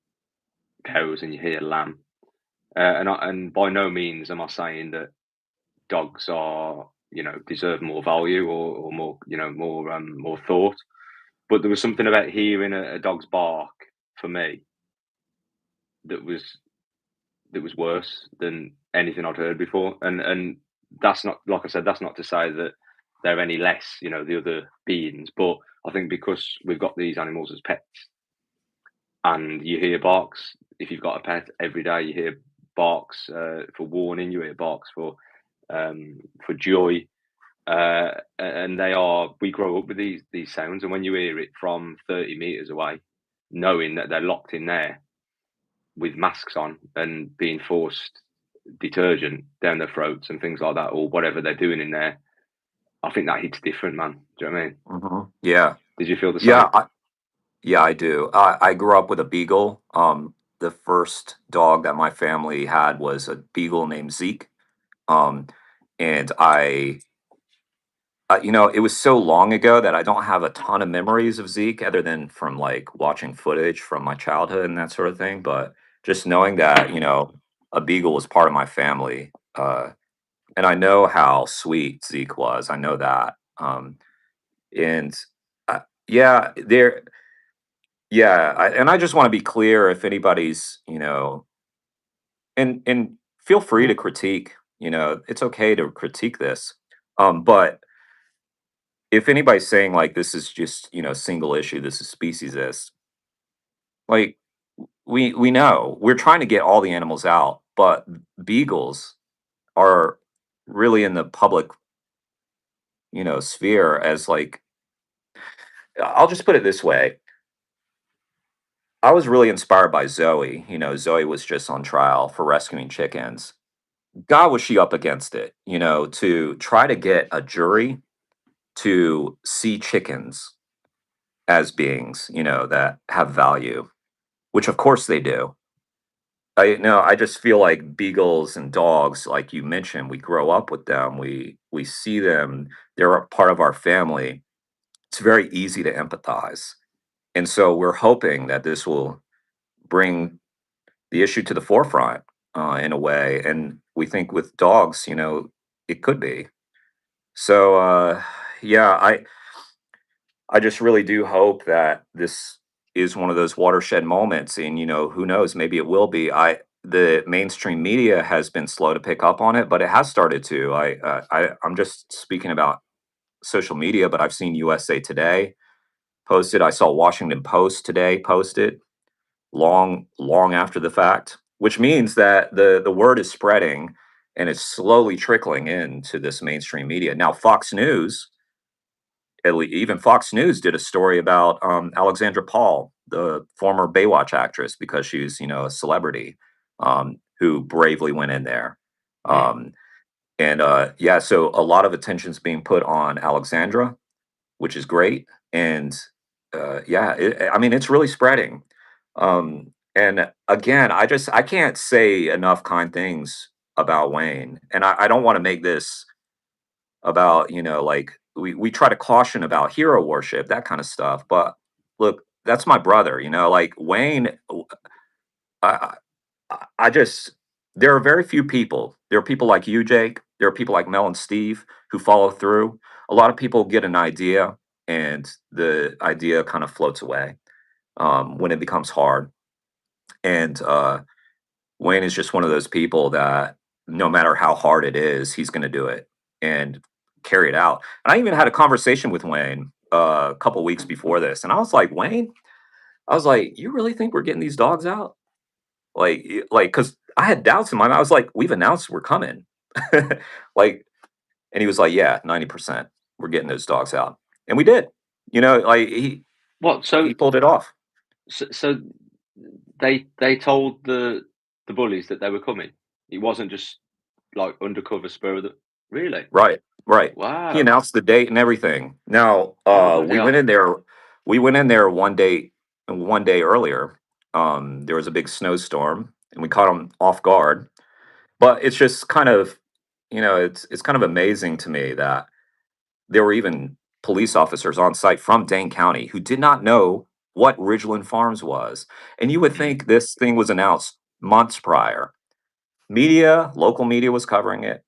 cows and you hear lamb. And by no means am I saying that dogs are, deserve more value or more, more thought. But there was something about hearing a dog's bark for me that was worse than anything I'd heard before. And that's not, like I said, that's not to say that they're any less, the other beings. But I think because we've got these animals as pets, and you hear barks if you've got a pet every day, you hear barks for warning, you hear barks for joy. And we grow up with these sounds, and when you hear it from 30 meters away, knowing that they're locked in there with masks on and being forced detergent down their throats and things like that, or whatever they're doing in there, I think that hits different, man. Do you know what I mean? Yeah. Did you feel the Yeah, same? yeah, I do. I grew up with a Beagle. the first dog that my family had was a Beagle named Zeke. Um, and it was so long ago that I don't have a ton of memories of Zeke other than from like watching footage from my childhood and that sort of thing. But just knowing that, a Beagle was part of my family. And I know how sweet Zeke was. I know that. And yeah, and I just want to be clear if anybody's, and feel free to critique, it's okay to critique this. But if anybody's saying like this is just, single issue, this is speciesist, like we know we're trying to get all the animals out, but beagles are really in the public, sphere as like I'll just put it this way. I was really inspired by Zoe. Zoe was just on trial for rescuing chickens. God, was she up against it, to try to get a jury to see chickens as beings, that have value, which of course they do. I just feel like beagles and dogs, like you mentioned, we grow up with them. We see them, they're a part of our family. It's very easy to empathize. And so we're hoping that this will bring the issue to the forefront in a way. And we think with dogs, it could be. So yeah, I just really do hope that this is one of those watershed moments, and who knows, maybe it will be. The mainstream media has been slow to pick up on it, but it has started to. I'm just speaking about social media, but I've seen USA Today posted. I saw Washington Post today posted long after the fact, which means that the word is spreading and it's slowly trickling into this mainstream media. Now, even Fox News did a story about Alexandra Paul, the former Baywatch actress, because she's a celebrity who bravely went in there. Mm. Um, and yeah, so a lot of attention's being put on Alexandra, which is great. And yeah, I mean, it's really spreading. And again, I can't say enough kind things about Wayne, and I don't want to make this about like we try to caution about hero worship, that kind of stuff. But look, that's my brother. Like Wayne. I, I just there are very few people. There are people like you, Jake. There are people like Mel and Steve who follow through. A lot of people get an idea, and the idea kind of floats away when it becomes hard. And Wayne is just one of those people that no matter how hard it is, he's going to do it and carry it out. And I even had a conversation with Wayne a couple weeks before this, and I was like, Wayne, I was like, you really think we're getting these dogs out? Because I had doubts in my mind. I was like, we've announced we're coming. Like, and he was like, yeah, 90%. We're getting those dogs out. And we did. Like What? he pulled it off. So they told the bullies that they were coming. It wasn't just like undercover spur of the. Really? Right, right. He Wow. announced the date and everything. Now, Oh bloody hell. we went in there one day earlier. There was a big snowstorm and we caught him off guard. But it's just kind of, it's kind of amazing to me that there were even police officers on site from Dane County who did not know what Ridgeland Farms was. And you would Mm, think this thing was announced months prior. Local media was covering it,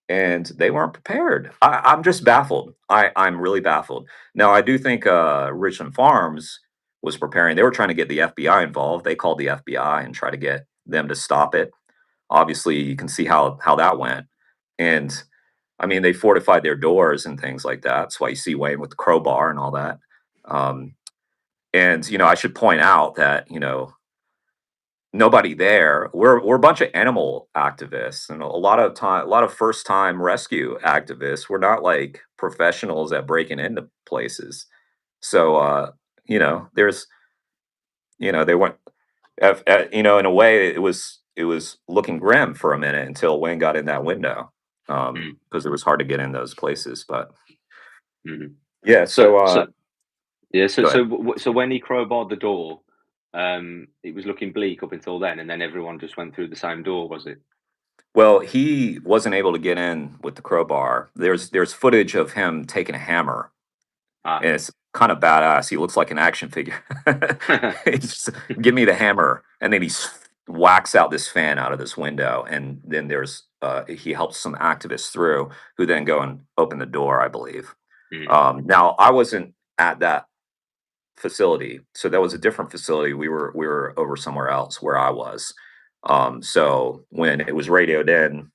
and they weren't prepared. I'm just baffled. I'm really baffled. Now, I do think Ridgeland Farms was preparing. They were trying to get the FBI involved. They called the FBI and tried to get them to stop it. Obviously, you can see how that went. And I mean, they fortified their doors and things like that. That's why you see Wayne with the crowbar and all that. Um, and I should point out that nobody there. We're a bunch of animal activists, and a lot of first time rescue activists. We're not like professionals at breaking into places. So there's they went in a way it was looking grim for a minute until Wayne got in that window mm, because it was hard to get in those places. But mhm. yeah, So so so yeah. So go ahead. so when he crowbarred the door, it was looking bleak up until then, and then everyone just went through the same door, was it? Well, he wasn't able to get in with the crowbar. There's footage of him taking a hammer, Ah. and it's kind of badass. He looks like an action figure. He's just, give me the hammer, and then whacks out this fan out of this window, and then he helps some activists through, who then go and open the door, I believe. Mm, Now, I wasn't at that facility, so that was a different facility. We were over somewhere else where I was. So when it was radioed in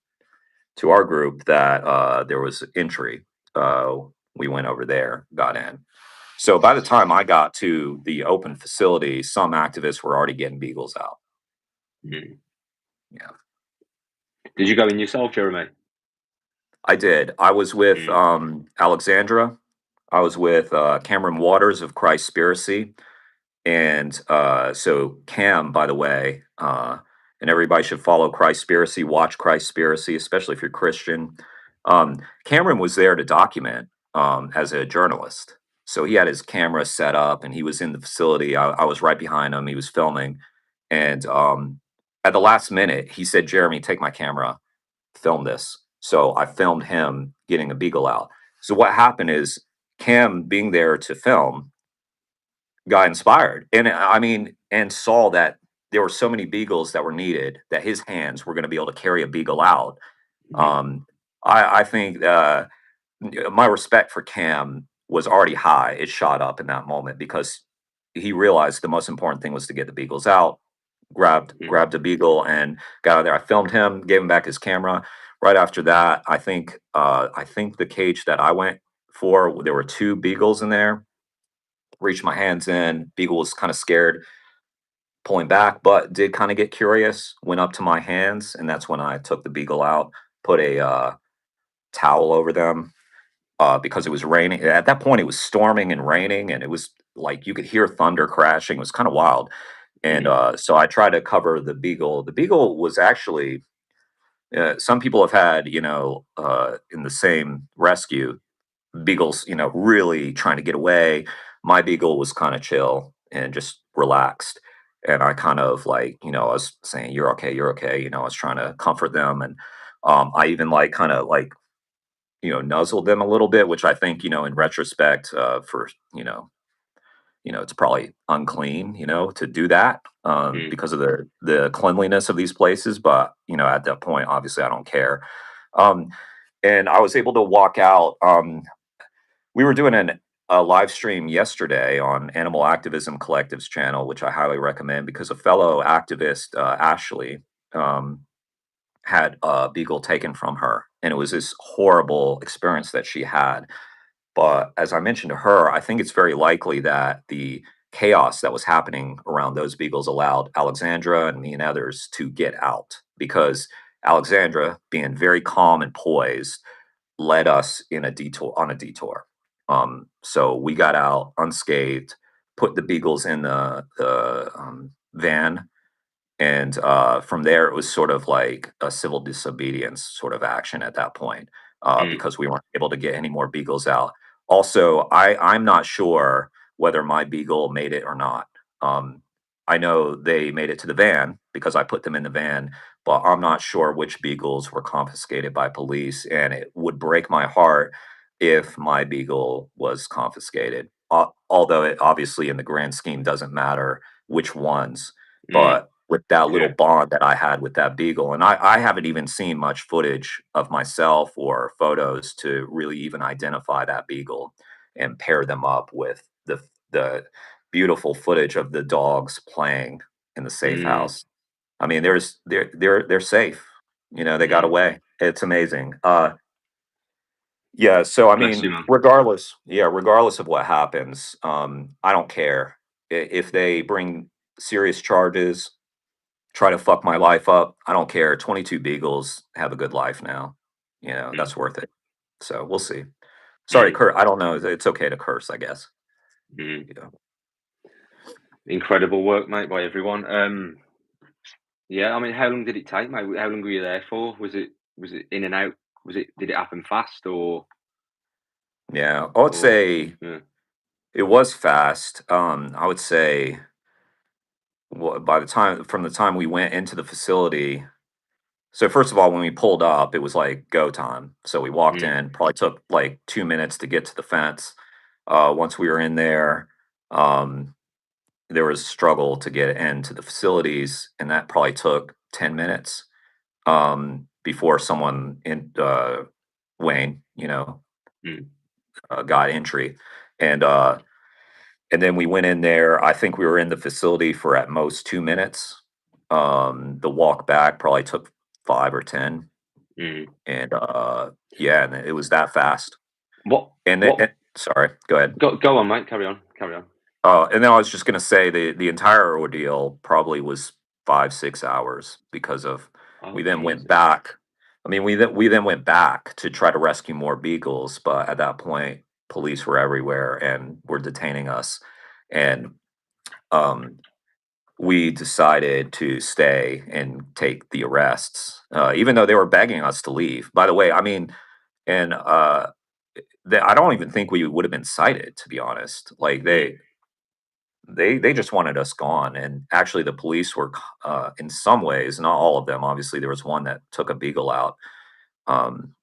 to our group that there was entry, uh, we went over there, got in. So by the time I got to the open facility, some activists were already getting beagles out. mm. Yeah, Did you go in yourself, Jeremy? I did. I was with Mm, Alexandra. I was with Cameron Waters of Christspiracy. And so Cam, by the way, and everybody should follow Christspiracy, watch Christspiracy, especially if you're Christian. Cameron was there to document as a journalist. So he had his camera set up and he was in the facility. I was right behind him. He was filming. And at the last minute, he said, Jeremy, take my camera, film this. So I filmed him getting a beagle out. So what happened is Cam being there to film got inspired and I mean and saw that there were so many beagles that were needed that his hands were going to be able to carry a beagle out. mm, I think my respect for Cam was already high. It shot up in that moment because he realized the most important thing was to get the beagles out. mm, Grabbed a beagle and got out there. I filmed him, gave him back his camera. Right after that, I think the cage that I went for, there were two beagles in there. Reached my hands in. Beagle was kind of scared, pulling back, but did kind of get curious. Went up to my hands, and that's when I took the Beagle out, put a towel over them because it was raining. At that point, it was storming and raining, and it was like you could hear thunder crashing. It was kind of wild. And mm, so I tried to cover the Beagle. The Beagle was actually, some people have had, in the same rescue, Beagle's, really trying to get away. My Beagle was kind of chill and just relaxed. And I kind of like, I was saying, you're okay, you're okay. I was trying to comfort them. And I even like kind of like, nuzzled them a little bit, which I think, in retrospect, for, it's probably unclean, to do that mm, because of the cleanliness of these places. But, at that point, obviously I don't care. Um, and I was able to walk out. We were doing a live stream yesterday on Animal Activism Collective's channel, which I highly recommend because a fellow activist, Ashley, um, had a beagle taken from her. And it was this horrible experience that she had. But as I mentioned to her, I think it's very likely that the chaos that was happening around those beagles allowed Alexandra and me and others to get out because Alexandra, being very calm and poised, led us in a detour on a detour. So we got out unscathed, put the beagles in the van, and from there it was sort of like a civil disobedience sort of action at that point mm, because we weren't able to get any more beagles out. Also, I'm not sure whether my beagle made it or not. um, I know they made it to the van because I put them in the van, but I'm not sure which beagles were confiscated by police, and it would break my heart if my beagle was confiscated, although it obviously in the grand scheme doesn't matter which ones. mm. But with that little Yeah. bond that I had with that beagle, and I haven't even seen much footage of myself or photos to really even identify that beagle and pair them up with the beautiful footage of the dogs playing in the safe Mm, house. I mean, they're safe. They got mm. away. It's amazing. Yeah, so I Bless you, mean, man. regardless of what happens, I don't care. If they bring serious charges, try to fuck my life up, I don't care. 22 beagles have a good life now. Mm, That's worth it. So we'll see. Sorry, mm, Kurt. I don't know. It's okay to curse, I guess. mm. Yeah. Incredible work, mate, by everyone. Yeah, I mean, how long did it take, mate? How long were you there for? Was it in and out? Did it happen fast Yeah. I would or say yeah. it was fast. I would say by the time from the time we went into the facility. So first of all, when we pulled up, it was like go time. So we walked Mm, in. Probably took like 2 minutes to get to the fence. Once we were in there, um, there was struggle to get into the facilities, and that probably took 10 minutes before someone in Wayne, mm, got entry, and uh, and then we went in there. I think we were in the facility for at most 2 minutes. The walk back probably took 5 or 10, mm. and yeah, and it was that fast. What And, what sorry, go ahead. go on, mate, carry on, carry on. And then I was just going to say the entire ordeal probably was 5 6 hours because of we Oh, then went Jesus. back. I mean, we then went back to try to rescue more beagles, but at that point, police were everywhere and were detaining us, and um, we decided to stay and take the arrests, even though they were begging us to leave. By the way, I mean, and I don't even think we would have been cited, to be honest. Like Mm. they just wanted us gone, and actually the police were in some ways, not all of them, obviously there was one that took a beagle out um,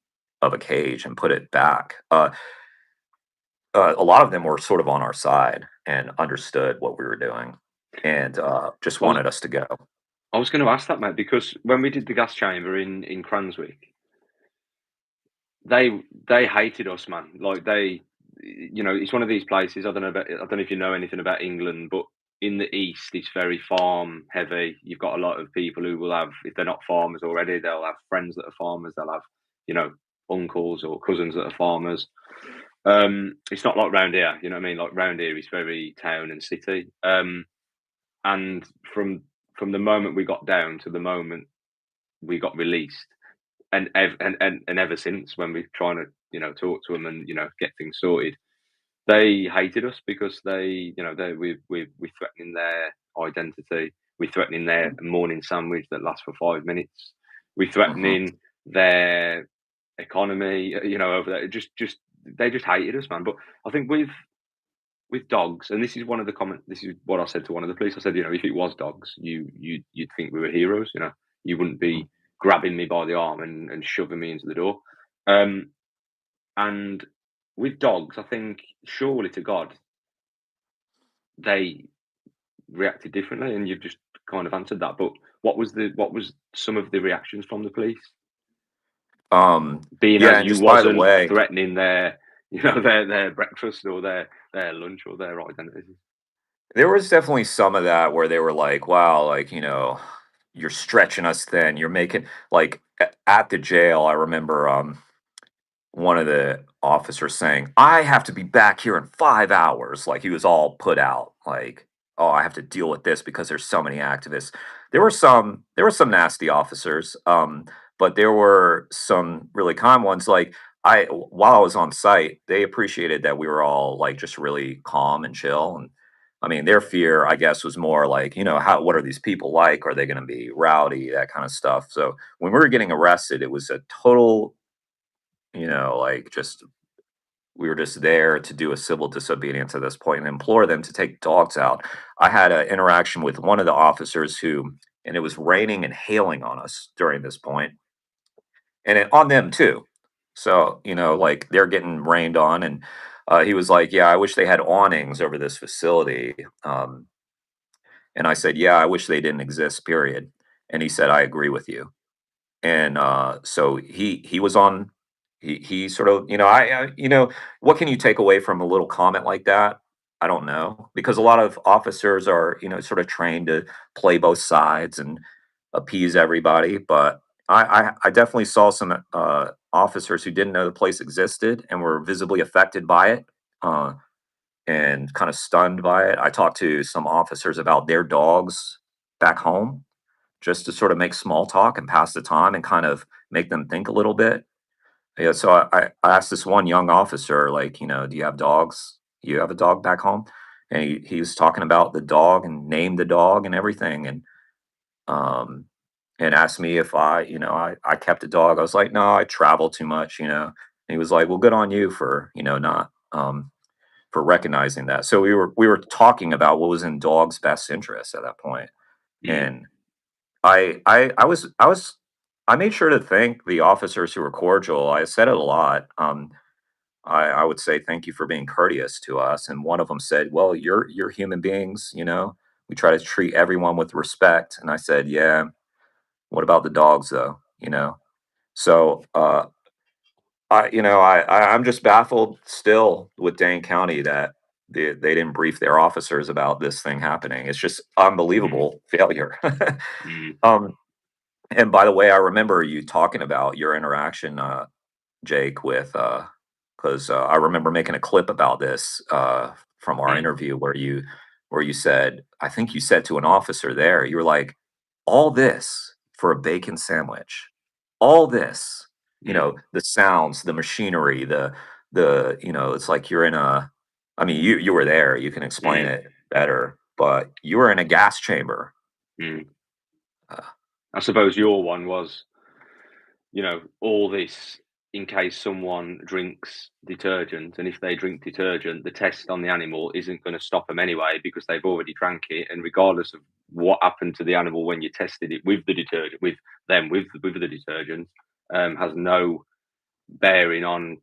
of a cage and put it back. A lot of them were sort of on our side and understood what we were doing, and just I was wanted us to go. I was going to ask that, mate, because when we did the gas chamber in Cranswick, they hated us, man. Like it's one of these places. I don't know if you know anything about England, but in the east, it's very farm heavy. You've got a lot of people who will have, if they're not farmers already, they'll have friends that are farmers. They'll have, you know, uncles or cousins that are farmers. It's not like round here, you know what I mean? Like round here, it's very town and city. And from the moment we got down to the moment we got released, and ever since when we're trying to talk to them and get things sorted, they hated us because we threatening their identity, we're threatening their morning sandwich that lasts for 5 minutes, we're Hmm. threatening their economy, over there. Just they just hated us, man. But I think with dogs, and this is one of the comment. This is what I said to one of the police. I said, if it was dogs, you'd think we were heroes. You wouldn't be grabbing me by the arm and shoving me into the door. Um, and with dogs, I think surely to God they reacted differently, and you've just kind of answered that. But what was some of the reactions from the police, Um, being yeah, as and you just by the wasn't way, threatening their their breakfast or their lunch or their identities? there was definitely some of that where they were like, "Wow, like you're stretching us thin. You're making like at the jail." I remember one of the officers saying, "I have to be back here in 5 hours." Like he was all put out. Like, "Oh, I have to deal with this because there's so many activists." There were some nasty officers, but there were some really kind ones. Like while I was on site, they appreciated that we were all like just really calm and chill. And I mean, their fear, I guess, was more like, what are these people like? Are they going to be rowdy? That kind of stuff. So when we were getting arrested, it was a total, like just we were just there to do a civil disobedience at this point and implore them to take dogs out. I had an interaction with one of the officers and it was raining and hailing on us during this point, and on them too. So, like they're getting rained on, and he was like, "Yeah, I wish they had awnings over this facility." And I said, "Yeah, I wish they didn't exist, period." And he said, "I agree with you." And so he was on. He sort of, what can you take away from a little comment like that? I don't know, because a lot of officers are, sort of trained to play both sides and appease everybody. But I definitely saw some officers who didn't know the place existed and were visibly affected by it, uh, and kind of stunned by it. I talked to some officers about their dogs back home, just to sort of make small talk and pass the time and kind of make them think a little bit. Yeah, so I asked this one young officer, like, do you have dogs? You have a dog back home? And he was talking about the dog and named the dog and everything, um and asked me if I kept a dog. I was like, no, I travel too much. And he was like, well, good on you for not for recognizing that. So we were talking about what was in dogs' best interest at that point, Mm, and I made sure to thank the officers who were cordial. I said it a lot. I would say thank you for being courteous to us, and one of them said, "Well, you're human beings, you know. We try to treat everyone with respect." And I said, "Yeah. What about the dogs, though? You know." So I'm just baffled still with Dane County that they didn't brief their officers about this thing happening. It's just mm, unbelievable failure. mm, um, and by the way, I remember you talking about your interaction, Jake, with because I remember making a clip about this from our mm, interview where you said, I think you said to an officer there, you were like, all this for a bacon sandwich, all this, mm, the sounds, the machinery, it's like you're in a, I mean, you were there, you can explain mm, it better, but you were in a gas chamber. mm. Uh, I suppose your one was, all this in case someone drinks detergent, and if they drink detergent, the test on the animal isn't going to stop them anyway because they've already drank it, and regardless of what happened to the animal when you tested it with the detergent, with the detergent, has no bearing on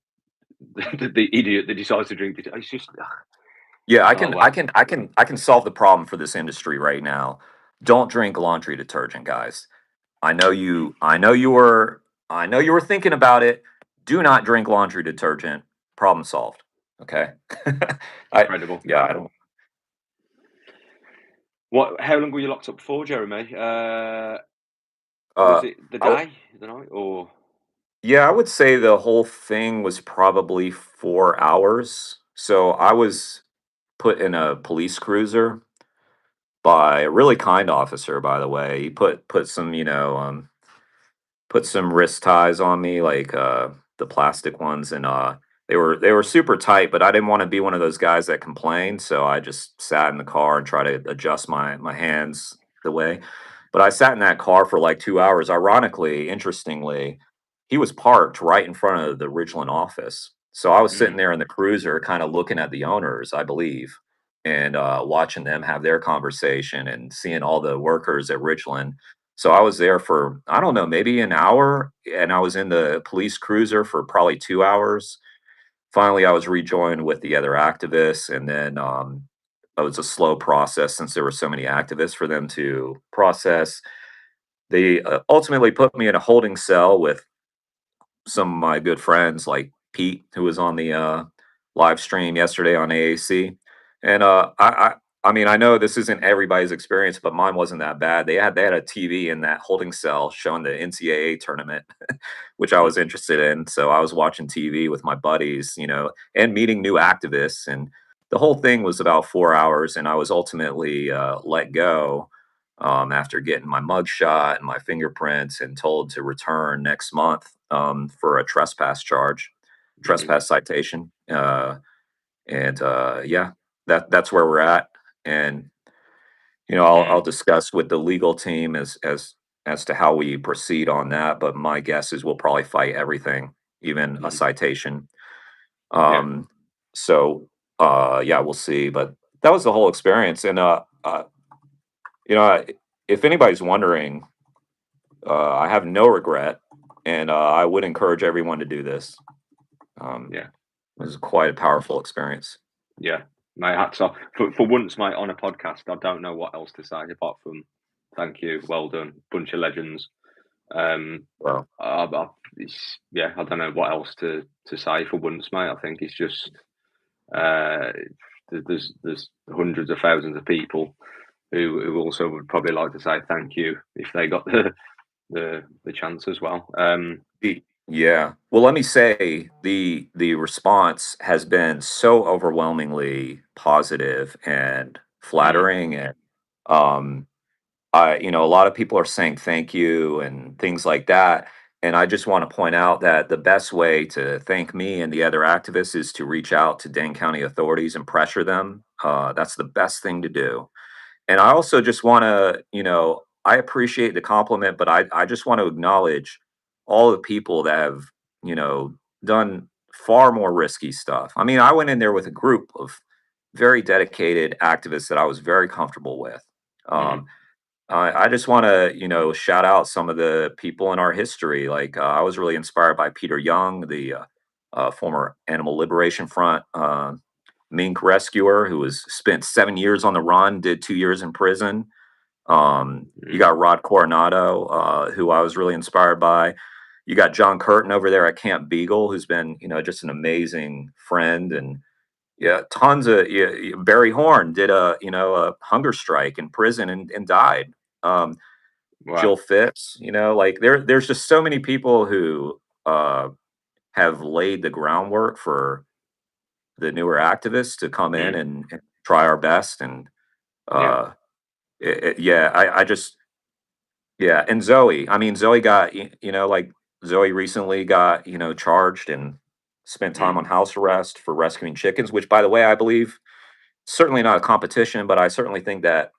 the idiot that decides to drink detergent. It's just, Yeah, I oh can I well, can I can I can solve the problem for this industry right now. Don't drink laundry detergent, guys. mm, I know you were thinking about it. Do not drink laundry detergent. Problem solved. Okay. I incredible. yeah, I don't What? How long were you locked up for, Jeremy? Was uh it the I w- day, the night, or? yeah, I would say the whole thing was probably 4 hours. So I was put in a police cruiser by a really kind officer, by the way. He put some, put some wrist ties on me, like the plastic ones, and they were super tight. But I didn't want to be one of those guys that complained, so I just sat in the car and try to adjust my hands the way. But I sat in that car for like 2 hours. Ironically, interestingly, he was parked right in front of the Ridgeland office. So I was sitting Mm, there in the cruiser, kind of looking at the owners, I believe, and watching them have their conversation and seeing all the workers at Ridgeland. So I was there for, I don't know, maybe an hour, and I was in the police cruiser for probably 2 hours. Finally, I was rejoined with the other activists, and then it was a slow process since there were so many activists for them to process. They ultimately put me in a holding cell with some of my good friends like Pete, who was on the live stream yesterday on AAC. And I mean, I know this isn't everybody's experience, but mine wasn't that bad. They had a TV in that holding cell showing the NCAA tournament, which I mm, was interested in. So I was watching TV with my buddies, and meeting new activists. And the whole thing was about 4 hours, and I was ultimately let go after getting my mugshot and my fingerprints and told to return next month for a trespass charge, mhm, trespass citation. And yeah, that's where we're at. And I'll mm, discuss with the legal team as to how we proceed on that. But my guess is we'll probably fight everything, even a mhm. citation. Yeah. Um, so yeah, we'll see. But that was the whole experience. And you know, if anybody's wondering, I have no regret, and I would encourage everyone to do this. Um, Yeah. it was quite a powerful experience. Yeah. My hats off. For once, mate, on a podcast, I don't know what else to say apart from thank you, well done, bunch of legends. Um, Well, yeah, I don't know what else to say for once, mate. I think it's just uh, there's hundreds of thousands of people who also would probably like to say thank you if they got the chance as well. yeah. Well, let me say the response has been so overwhelmingly positive and Mm, flattering, and um, a lot of people are saying thank you and things like that. And I just want to point out that the best way to thank me and the other activists is to reach out to Dane County authorities and pressure them. That's the best thing to do. And I also just want to, I appreciate the compliment, but I just want to acknowledge all the people that have, you know, done far more risky stuff. I mean, I went in there with a group of very dedicated activists that I was very comfortable with. Mhm. Um, I just want to, shout out some of the people in our history. Like I was really inspired by Peter Young, the former Animal Liberation Front mink rescuer, who was spent 7 years on the run, did 2 years in prison. You Mhm. got Rod Coronado, who I was really inspired by. You got John Curtin over there at Camp Beagle, who's been, just an amazing friend. And yeah, tons of, yeah, Barry Horn did a hunger strike in prison and died. Um, Wow. Jill Phipps, like there's just so many people who have laid the groundwork for the newer activists to come in Mm. and try our best. And Yeah. uh, yeah, I just, yeah, and Zoe. I mean, Zoe got like Zoe recently got charged and spent time Mm. on house arrest for rescuing chickens. Which, by the way, I believe certainly not a competition, but I certainly think that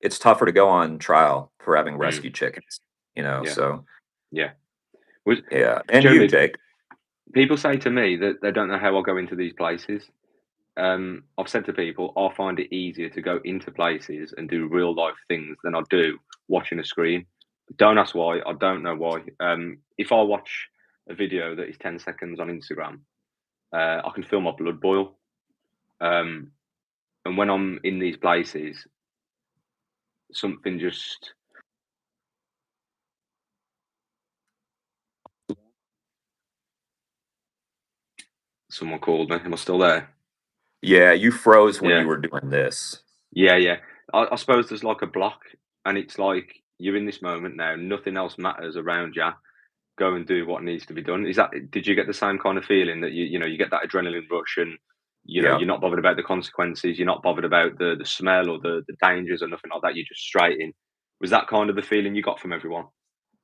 it's tougher to go on trial for having Mm. rescued chickens. Yeah. So Yeah. Was yeah, and you, Jeremy, Jake. people say to me that they don't know how I go into these places. I've said to people, I find it easier to go into places and do real life things than I do watching a screen. Don't ask why. I don't know why. If I watch a video that is 10 seconds on Instagram, I can feel my blood boil. Um, and when I'm in these places, something just. Someone called me. Am I still there? Yeah, you froze when Yeah. you were doing this. Yeah. Yeah. I suppose there's like a block, and it's like you're in this moment now. Nothing else matters around you. Go and do what needs to be done. Is that did you get the same kind of feeling that you get that adrenaline rush and Yeah. you're not bothered about the consequences, you're not bothered about the smell or the dangers or nothing like that, you're just straight in. Was that kind of the feeling you got from everyone?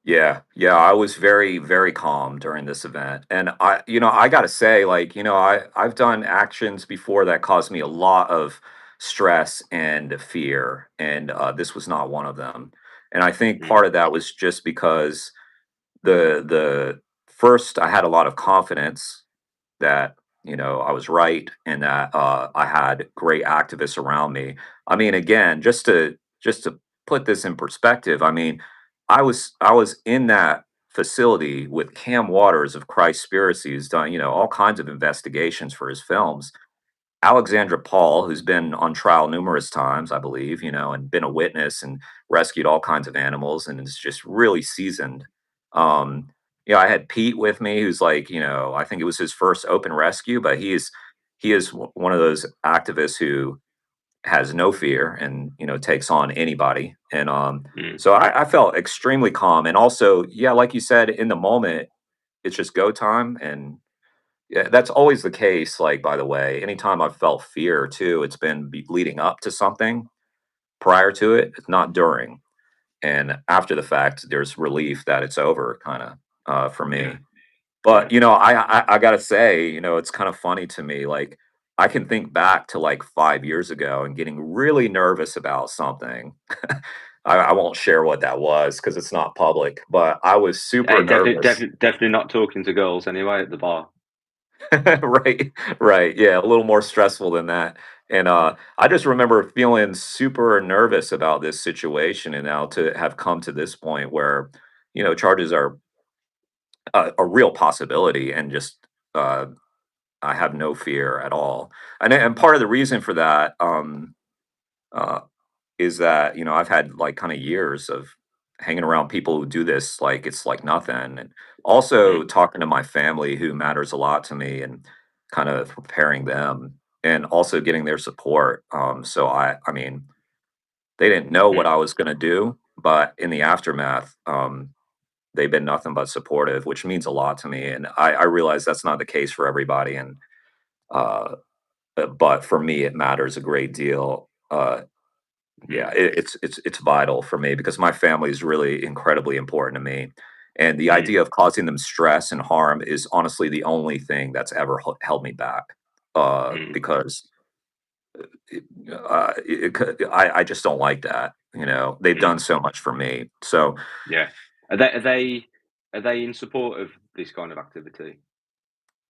Yeah, yeah, I was very, very calm during this event. And I gotta say, like, I've done actions before that caused me a lot of stress and fear, and this was not one of them. And I think Mm. part of that was just because the first I had a lot of confidence that I was right and that I had great activists around me. I mean, again, just to put this in perspective, I mean, I was in that facility with Cam Waters of Christspiracy, who's done all kinds of investigations for his films. Alexandra Paul, who's been on trial numerous times, I believe, and been a witness and rescued all kinds of animals and is just really seasoned. Um, I had Pete with me, who's like, I think it was his first open rescue, but he is one of those activists who has no fear and takes on anybody. And Mm. so I felt extremely calm. And also, yeah, like you said, in the moment, it's just go time. And yeah, that's always the case. Like, by the way, anytime I've felt fear too, it's been leading up to something prior to it. It's not during. And after the fact, there's relief that it's over, kind of, for Yeah. me. Yeah. But I gotta say, it's kind of funny to me. Like, I can think back to like 5 years ago and getting really nervous about something. I won't share what that was because it's not public. But I was super Hey, nervous. definitely not talking to girls anyway at the bar. Right, right. Yeah, a little more stressful than that. And I just remember feeling super nervous about this situation, and now to have come to this point where, charges are a real possibility, and just uh, I have no fear at all. And part of the reason for that uh, is that I've had like kind of years of hanging around people who do this like it's like nothing, and also Mm. talking to my family who matters a lot to me, and kind of preparing them, and also getting their support. So I mean, they didn't know what Mm. I was going to do, but in the aftermath, they've been nothing but supportive, which means a lot to me. And I realize that's not the case for everybody, and uh, but for me, it matters a great deal. Yeah, Mm. it's vital for me because my family is really incredibly important to me, and the Mm. idea of causing them stress and harm is honestly the only thing that's ever held me back. Mm. Because I just don't like that. They've Mm. done so much for me. So Yeah. Are they in support of this kind of activity?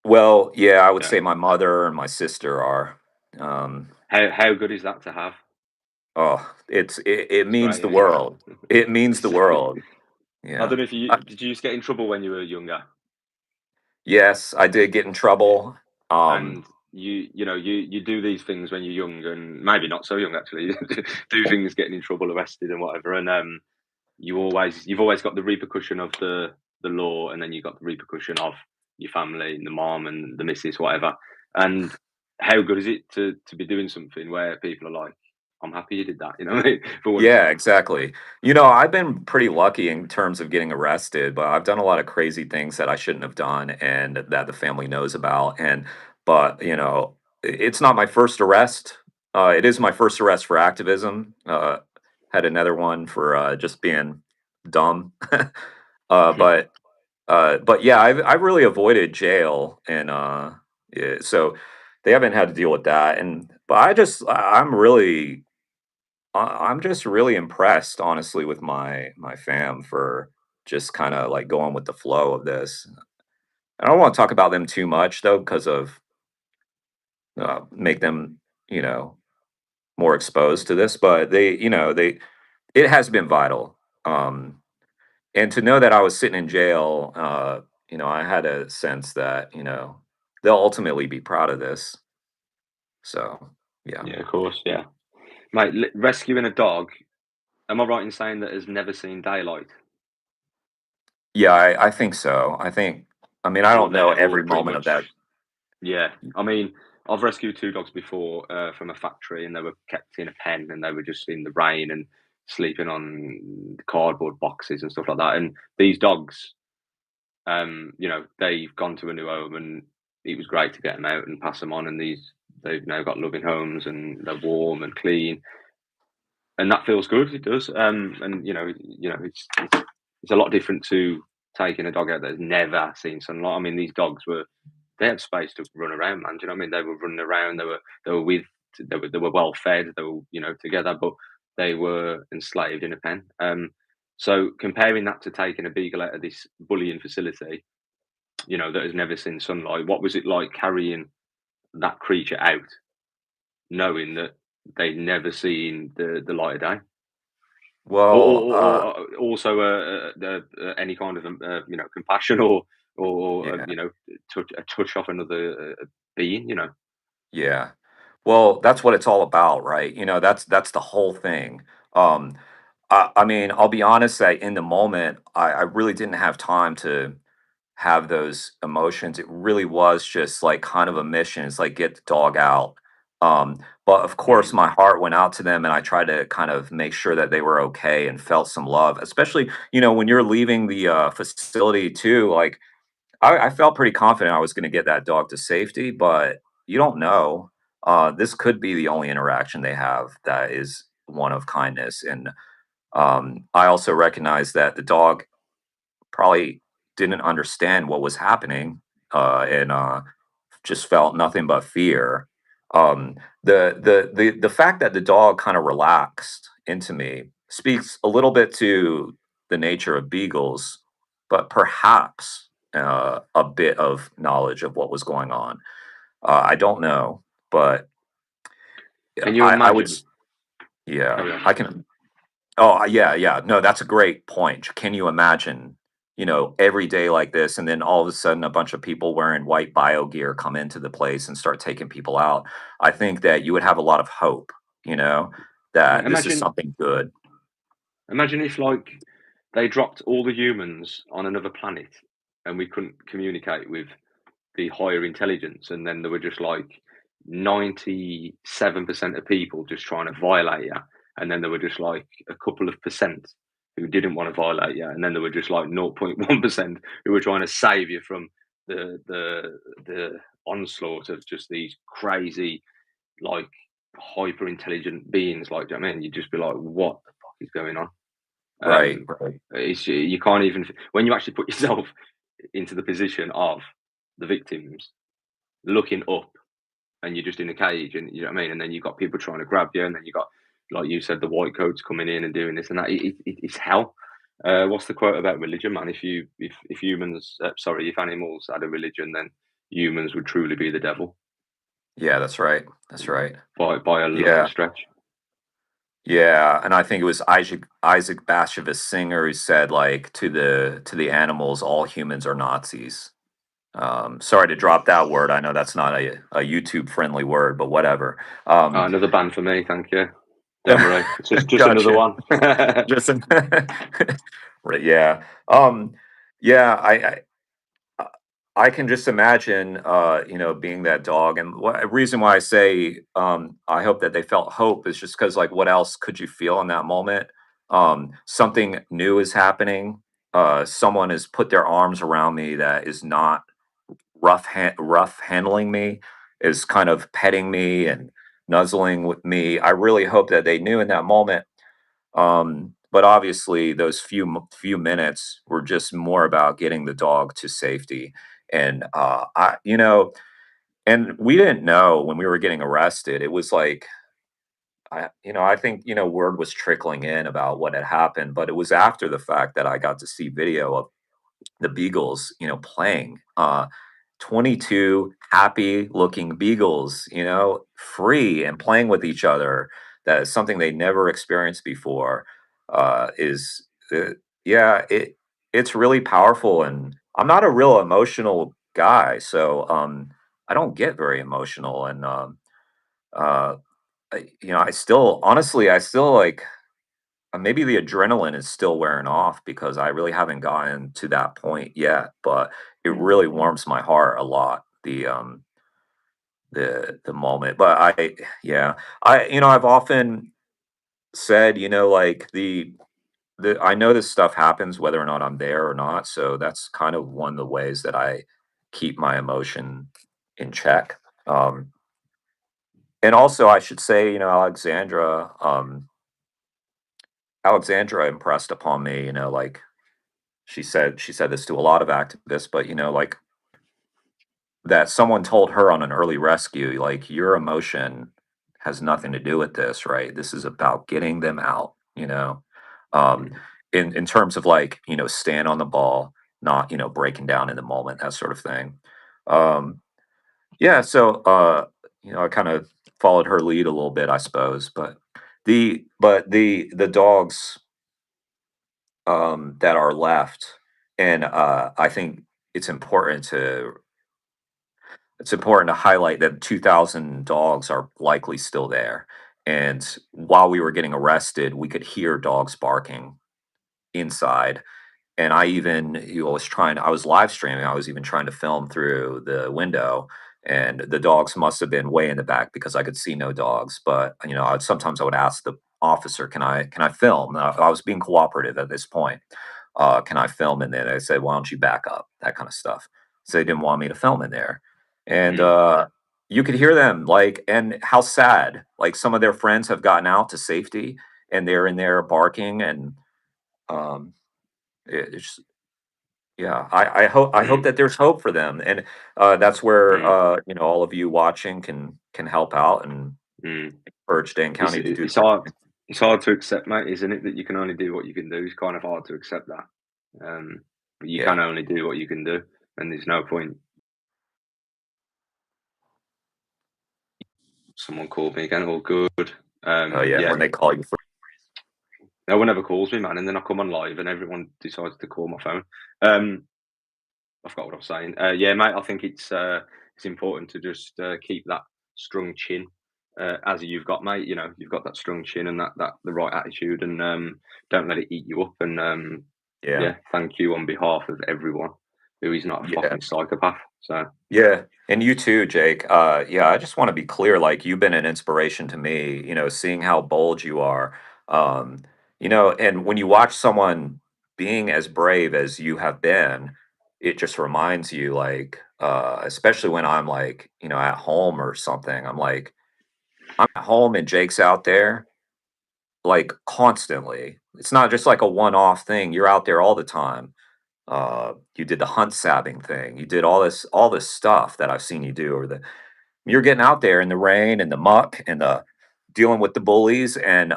Well, yeah, I would Yeah. say my mother and my sister are. Um, How good is that to have? oh, it It's means great, the isn't it? world. It means the Exactly. world. I Yeah. don't know if you did you used to get in trouble when you were younger? Yes, I did get in trouble. Um, And you do these things when you're young and maybe not so young actually. Do things getting in trouble, arrested and whatever, and you've always got the repercussion of the law, and then you've got the repercussion of your family and the mom and the missus, whatever. And how good is it to be doing something where people are like, "I'm happy you did that," you know what I mean? For once. yeah, exactly. You know, I've been pretty lucky in terms of getting arrested, but I've done a lot of crazy things that I shouldn't have done and that the family knows about. But it's not my first arrest. It is my first arrest for activism. Had another one for just being dumb. uh, but but yeah, I've really avoided jail, and yeah, so they haven't had to deal with that. And but I'm just really impressed, honestly, with my fam for just kind of like going with the flow of this. I don't want to talk about them too much though, because of make them you know more exposed to this. But they it has been vital. And to know that I was sitting in jail, I had a sense that they'll ultimately be proud of this. So yeah, Yeah, of course, yeah. Mate, rescuing a dog, am I right in saying that has never seen daylight? yeah, I think so. I mean, I What don't know they're all every pretty moment of that. much. Yeah, I mean, I've rescued 2 dogs before, from a factory, and they were kept in a pen, and they were just in the rain and sleeping on cardboard boxes and stuff like that, and these dogs, they've gone to a new home, and it was great to get them out and pass them on, and they've now got loving homes, and they're warm and clean, and that feels good, it does, and, it's a lot different to taking a dog out that's never seen sunlight. I mean, these dogs they had space to run around, man. Do you know what I mean? They were running around. They were with they were well fed. They were together, but they were enslaved in a pen. So comparing that to taking a beagle out of this bullying facility, that has never seen sunlight. What was it like carrying that creature out, knowing that they'd never seen the light of day? Well, Also, any kind of compassion or yeah, a touch off another being. yeah. Well, that's what it's all about, right? That's the whole thing. Um, I mean, I'll be honest that in the moment, I really didn't have time to have those emotions. It really was just like kind of a mission. It's like get the dog out. But of course, Mm. my heart went out to them, and I tried to kind of make sure that they were okay and felt some love. Especially, when you're leaving the facility too. Like I felt pretty confident I was going to get that dog to safety, but you don't know. This could be the only interaction they have that is one of kindness, and I also recognize that the dog probably didn't understand what was happening, and just felt nothing but fear. The fact that the dog kind of relaxed into me speaks a little bit to the nature of beagles, but perhaps a bit of knowledge of what was going on. I don't know, but yeah, Can you I would. imagine? Yeah, Carry on. I can. Oh, yeah, yeah. No, that's a great point. Can you imagine, every day like this, and then all of a sudden a bunch of people wearing white bio gear come into the place and start taking people out? I think that you would have a lot of hope, you know, Yeah, that this is something good. imagine if like they dropped all the humans on another planet, and we couldn't communicate with the higher intelligence, and then there were just like 97% of people just trying to violate you, and then there were just like a couple of percent who didn't want to violate you, and then there were just like 0.1% who were trying to save you from the onslaught of just these crazy, like, hyper intelligent beings. Like, do you know what I mean? You'd just be like, what the fuck is going on? Right, Um, right. it's you can't even when you actually put yourself into the position of the victims, looking up, and you're just in a cage, and you know what I mean. And then you've got people trying to grab you, and then you got, like you said, the white coats coming in and doing this and that. It's hell. What's the quote about religion, man? If humans, sorry, if animals had a religion, then humans would truly be the devil Yeah, that's right. That's right. by a long Yeah. stretch. Yeah, and I think it was Isaac Bashevis Singer who said like to the animals, all humans are Nazis. Sorry to drop that word. I know that's not a YouTube friendly word, but whatever. Um, Another ban for me, thank you. Don't worry, it's just another gotcha. one. Just right, yeah. Yeah, I I can just imagine, being that dog. And a reason why I say, I hope that they felt hope is just because, like, what else could you feel in that moment? Something new is happening. Someone has put their arms around me that is not rough handling me, is kind of petting me and nuzzling with me. I really hope that they knew in that moment. But obviously, those few minutes were just more about getting the dog to safety. And and we didn't know when we were getting arrested. It was like I think word was trickling in about what had happened, but it was after the fact that I got to see video of the Beagles, playing. 22 happy looking Beagles, free and playing with each other. That is something they never experienced before. Is Yeah, it's really powerful. And I'm not a real emotional guy, so I don't get very emotional. And uh, I still, honestly, I still like maybe the adrenaline is still wearing off because I really haven't gotten to that point yet, but it really warms my heart a lot, the moment. But yeah, I've often said, like the I know this stuff happens whether or not I'm there or not, so that's kind of one of the ways that I keep my emotion in check. And also I should say, Alexandra impressed upon me, like she said this to a lot of activists, but like that someone told her on an early rescue, like, your emotion has nothing to do with this, right? This is about getting them out, um, in terms of, like, stand on the ball, not, breaking down in the moment, that sort of thing. Um, yeah, so, I kind of followed her lead a little bit, I suppose, but the dogs that are left. And I think it's important to highlight that 2,000 dogs are likely still there. And while we were getting arrested, we could hear dogs barking inside. And I was live streaming. I was even trying to film through the window, and the dogs must have been way in the back because I could see no dogs. But sometimes I would ask the officer, "Can I film?" And I was being cooperative at this point. Can I film in there? They said, "Why don't you back up?" That kind of stuff. So they didn't want me to film in there, and Mm. you could hear them, like, and how sad. Like, some of their friends have gotten out to safety, and they're in there barking, and um, it's yeah, I hope Mm. that there's hope for them. And that's where Mm. all of you watching can help out and Mm. urge Dane It's County to do it's the hard same. it's hard to accept, mate, isn't it? That you can only do what you can do. It's kind of hard to accept that. You Yeah. can only do what you can do, and there's no point. Someone called me again. All good. Oh yeah, Yeah, when they call you for. no one ever calls me, man, and then I come on live, and everyone decides to call my phone. Um, I forgot what I was saying. Yeah, mate, I think it's important to just keep that strong chin, as you've got, mate. You've got that strong chin and that the right attitude, and don't let it eat you up. And Yeah. yeah, thank you on behalf of everyone who is not a Yeah. fucking psychopath. So Yeah, and you too, Jake. Yeah, I just want to be clear. Like, you've been an inspiration to me. Seeing how bold you are. And when you watch someone being as brave as you have been, it just reminds you, like, especially when I'm like, at home or something. I'm like, I'm at home and Jake's out there, like, constantly. It's not just like a one-off thing. You're out there all the time. You did the hunt sabbing thing. You did all this stuff that I've seen you do. Or you're getting out there in the rain and the muck and the dealing with the bullies, and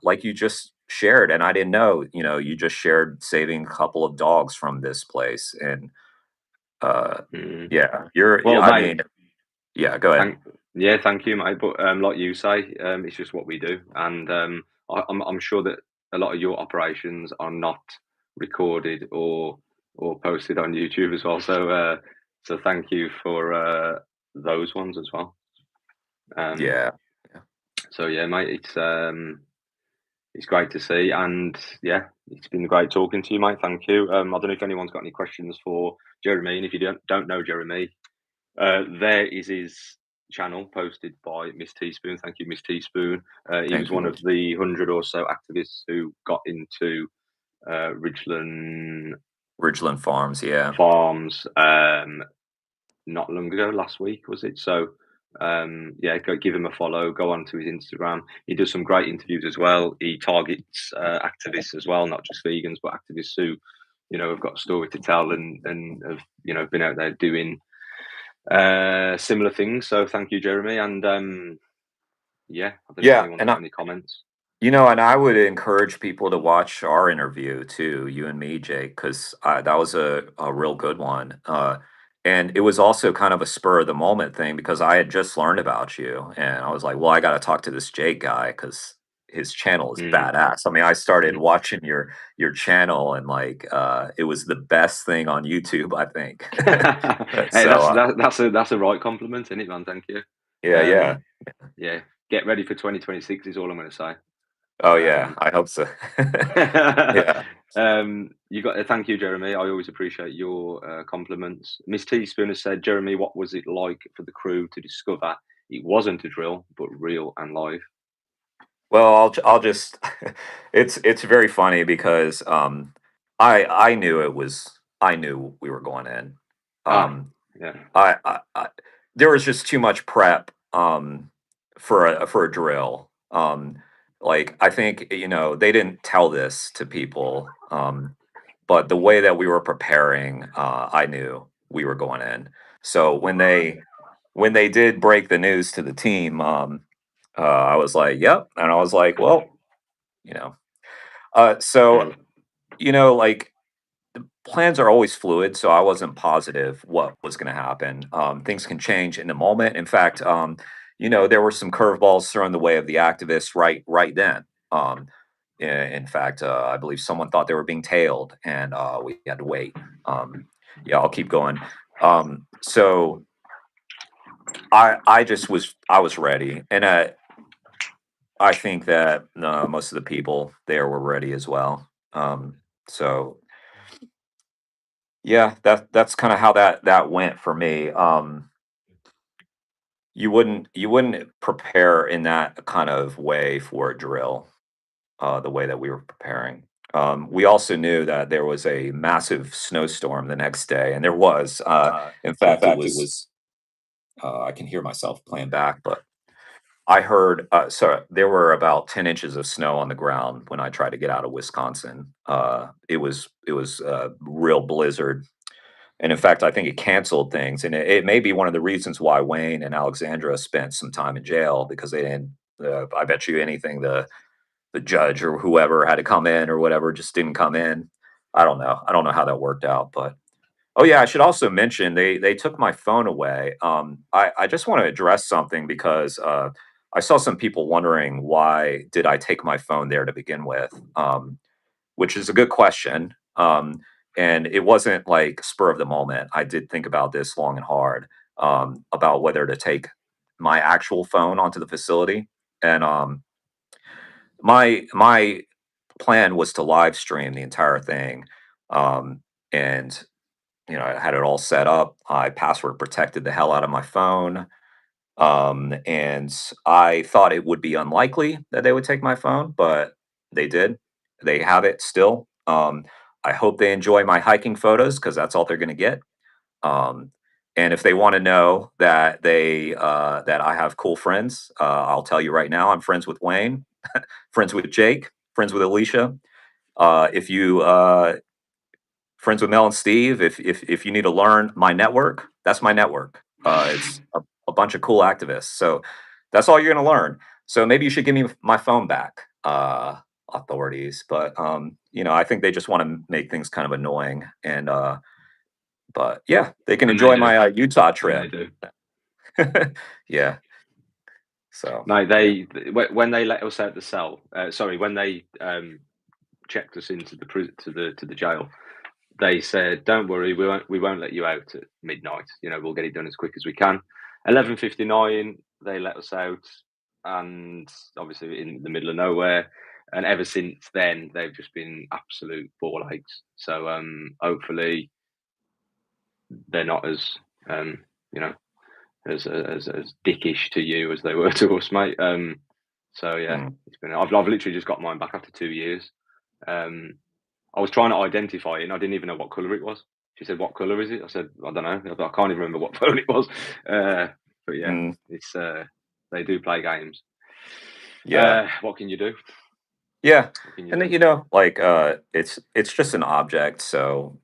like you just shared, and I didn't know, you just shared saving a couple of dogs from this place. And Uh, Mm. yeah, Well, I mate, mean, yeah, go ahead. thank yeah, thank you, mate. But like you say, it's just what we do, and I'm sure that a lot of your operations are not recorded or posted on YouTube as well. So thank you for those ones as well. Um, Yeah. Yeah. so yeah, mate, it's great to see, and yeah, it's been great talking to you, mate. Thank you. I don't know if anyone's got any questions for Jeremy, and if you don't know Jeremy, there is his channel posted by Miss Teaspoon. Thank you, Miss Teaspoon. He was Thank one you. of the 100 or so activists who got into Ridgeland Ridgeland Farms. Yeah. Farms not long ago, last week, was it? So, yeah, go give him a follow. Go onto his Instagram. He does some great interviews as well. He targets activists as well, not just vegans, but activists who, have got a story to tell and have, been out there doing similar things. So thank you, Jeremy. And yeah, I don't know if Yeah. anyone's And got any comments. and I would encourage people to watch our interview too, you and me, Jake, because that was a real good one. And it was also kind of a spur of the moment thing because I had just learned about you, and I was like, well, I got to talk to this Jake guy because his channel is Mm. badass. I mean, I started watching your channel, and like, it was the best thing on YouTube, I think. Hey, So, that's a right compliment, isn't it, man? Thank you. yeah, yeah. Um, yeah, get ready for 2026 is all I'm going to say. Oh, yeah. Um, I hope so. Yeah. you got thank you, Jeremy. I always appreciate your compliments. Miss Teaspoon has said, Jeremy, what was it like for the crew to discover it wasn't a drill but real and live? Well, I'll just it's very funny because I knew I knew we were going in. Ah, Um yeah. I there was just too much prep for a drill. Like I think they didn't tell this to people, but the way that we were preparing, I knew we were going in. So when they did break the news to the team, I was like, "Yep," and I was like, "Well, you know." So Mm, like plans are always fluid, so I wasn't positive what was going to happen. Things can change in a moment. In fact, there were some curveballs thrown the way of the activists right then. In fact, I believe someone thought they were being tailed, and we had to wait. Yeah, I'll keep going. So I was ready, and I think that most of the people there were ready as well. So yeah, that's kind of how that went for me. You wouldn't prepare in that kind of way for a drill, the way that we were preparing. We also knew that there was a massive snowstorm the next day, and there was. In fact, it was. I can hear myself playing back, but I heard. So there were about 10 inches of snow on the ground when I tried to get out of Wisconsin. It was a real blizzard. And in fact, I think it canceled things, and it may be one of the reasons why Wayne and Alexandra spent some time in jail because they didn't. I bet you anything the judge or whoever had to come in or whatever just didn't come in. I don't know. I don't know how that worked out, but oh yeah, I should also mention they took my phone away. I just want to address something because I saw some people wondering why did I take my phone there to begin with. Which is a good question. And it wasn't like spur of the moment. I did think about this long and hard about whether to take my actual phone onto the facility. And my plan was to live stream the entire thing. And I had it all set up. I password protected the hell out of my phone. And I thought it would be unlikely that they would take my phone, but they did. They have it still. I hope they enjoy my hiking photos because that's all they're going to get. Um, and if they want to know that I have cool friends, I'll tell you right now. I'm friends with Wayne, friends with Jake, friends with Alicia. If you friends with Mel and Steve. If you need to learn my network, that's my network. It's a bunch of cool activists. So that's all you're going to learn. So maybe you should give me my phone back, authorities. But I think they just want to make things kind of annoying, and But yeah, they can And they enjoy do, my Utah and they trip. do. Yeah. So No, yeah. when they let us out the cell, sorry, when they checked us into the to the jail, they said, "Don't worry, we won't let you out at midnight. You know, we'll get it done as quick as we can." 11:59, they let us out, and obviously in the middle of nowhere. And ever since then, they've just been absolute ball aches. So hopefully they're not as you know as dickish to you as they were to us, mate. So yeah, Mm. it's been. I've literally just got mine back after 2 years. Um, I was trying to identify it, and I didn't even know what color it was. She said, "What color is it?" I said, "I don't know. I can't even remember what phone it was." But yeah, Mm. it's they do play games. Yeah. What can you do? Yeah. What can you And then, do? like it's just an object, so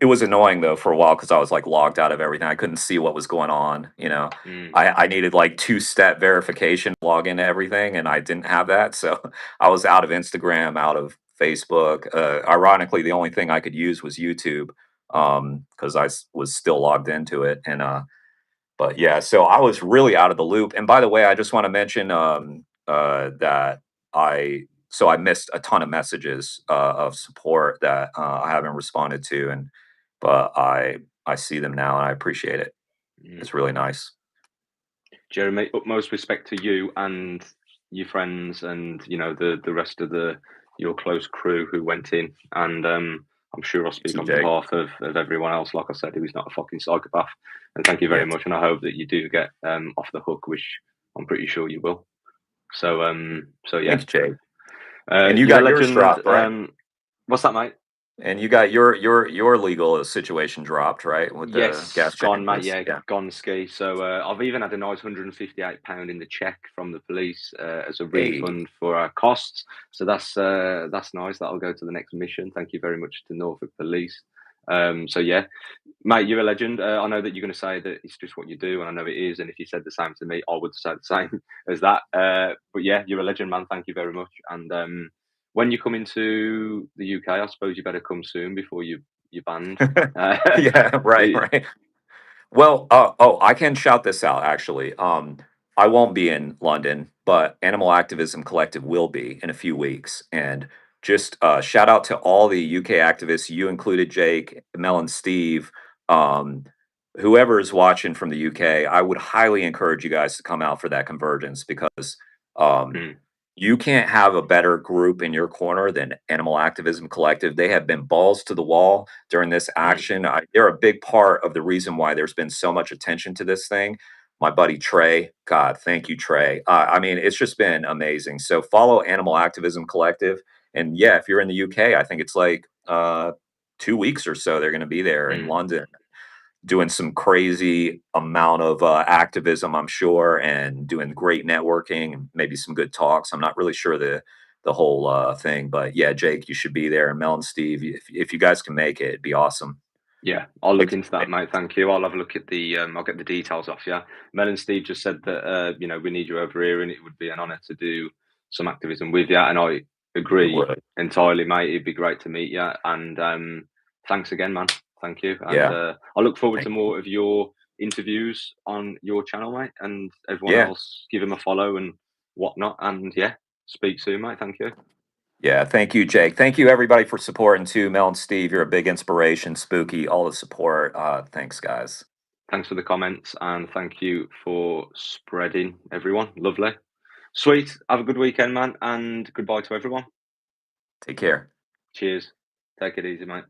it was annoying though for a while because I was like logged out of everything. I couldn't see what was going on. Mm, I needed like two-step verification to log into everything, and I didn't have that. So I was out of Instagram, out of Facebook. Ironically, the only thing I could use was YouTube, because was still logged into it. And but yeah, so I was really out of the loop. And by the way, I just want to mention that I missed a ton of messages of support that I haven't responded to, but I see them now and I appreciate it. mm. It's really nice. Jeremy, utmost respect to you and your friends, and the rest of your close crew who went in. And I'm sure I'll You speak too, on Jake. behalf of everyone else. Like I said, who is not a fucking psychopath. And thank you very Yeah, much. And I hope that you do get off the hook, which I'm pretty sure you will. So yeah, thanks, Jake. And you you're a got yours legend. dropped, right? What's that, mate? And you got your legal situation dropped, right, with the Yes, gas gone, mate. chambers? Yeah, Yeah. gone ski. So I've even had a nice £158 in the check from the police as a Hey. refund for our costs. So that's nice. That'll go to the next mission. Thank you very much to Norfolk Police. So yeah, mate, you're a legend. I know that you're going to say that it's just what you do, and I know it is. And if you said the same to me, I would say the same as that. But yeah, you're a legend, man. Thank you very much. And when you come into the UK, I suppose you better come soon before you're banned. Uh, Yeah, right, it- right. Well, I can shout this out actually. I won't be in London, but Animal Activism Collective will be in a few weeks. And just shout out to all the UK activists, you included, Jake, Mel, and Steve. Um, Whoever is watching from the UK, I would highly encourage you guys to come out for that convergence because um, mm, you can't have a better group in your corner than Animal Activism Collective. They have been balls to the wall during this mm, action. They're a big part of the reason why there's been so much attention to this thing. My buddy Trey, God, thank you, Trey. I mean, it's just been amazing. So follow Animal Activism Collective. And yeah, if you're in the UK, I think it's like 2 weeks or so, they're going to be there in mm. London doing some crazy amount of activism, I'm sure, and doing great networking and maybe some good talks. I'm not really sure the whole thing, but yeah, Jake, you should be there, and Mel and Steve, if you guys can make it, it'd be awesome. Yeah, I'll look It's, into that, mate. Thank you. I'll have a look at the. I'll get the details off you. Mel and Steve just said that we need you over here, and it would be an honour to do some activism with you. And I it agree would, entirely, mate. It'd be great to meet you. And thanks again, man. Thank you. And yeah, I look forward to thank you. more of your interviews on your channel, mate. And everyone Yeah, else, give him a follow and whatnot. And yeah, speak soon, mate. Thank you. yeah, thank you, Jake. Thank you, everybody, for supporting too. Mel and Steve, you're a big inspiration. Spooky, all the support. Thanks, guys. Thanks for the comments, and thank you for spreading, everyone. Lovely. Sweet. Have a good weekend, man, and goodbye to everyone. Take care. Cheers. Take it easy, mate.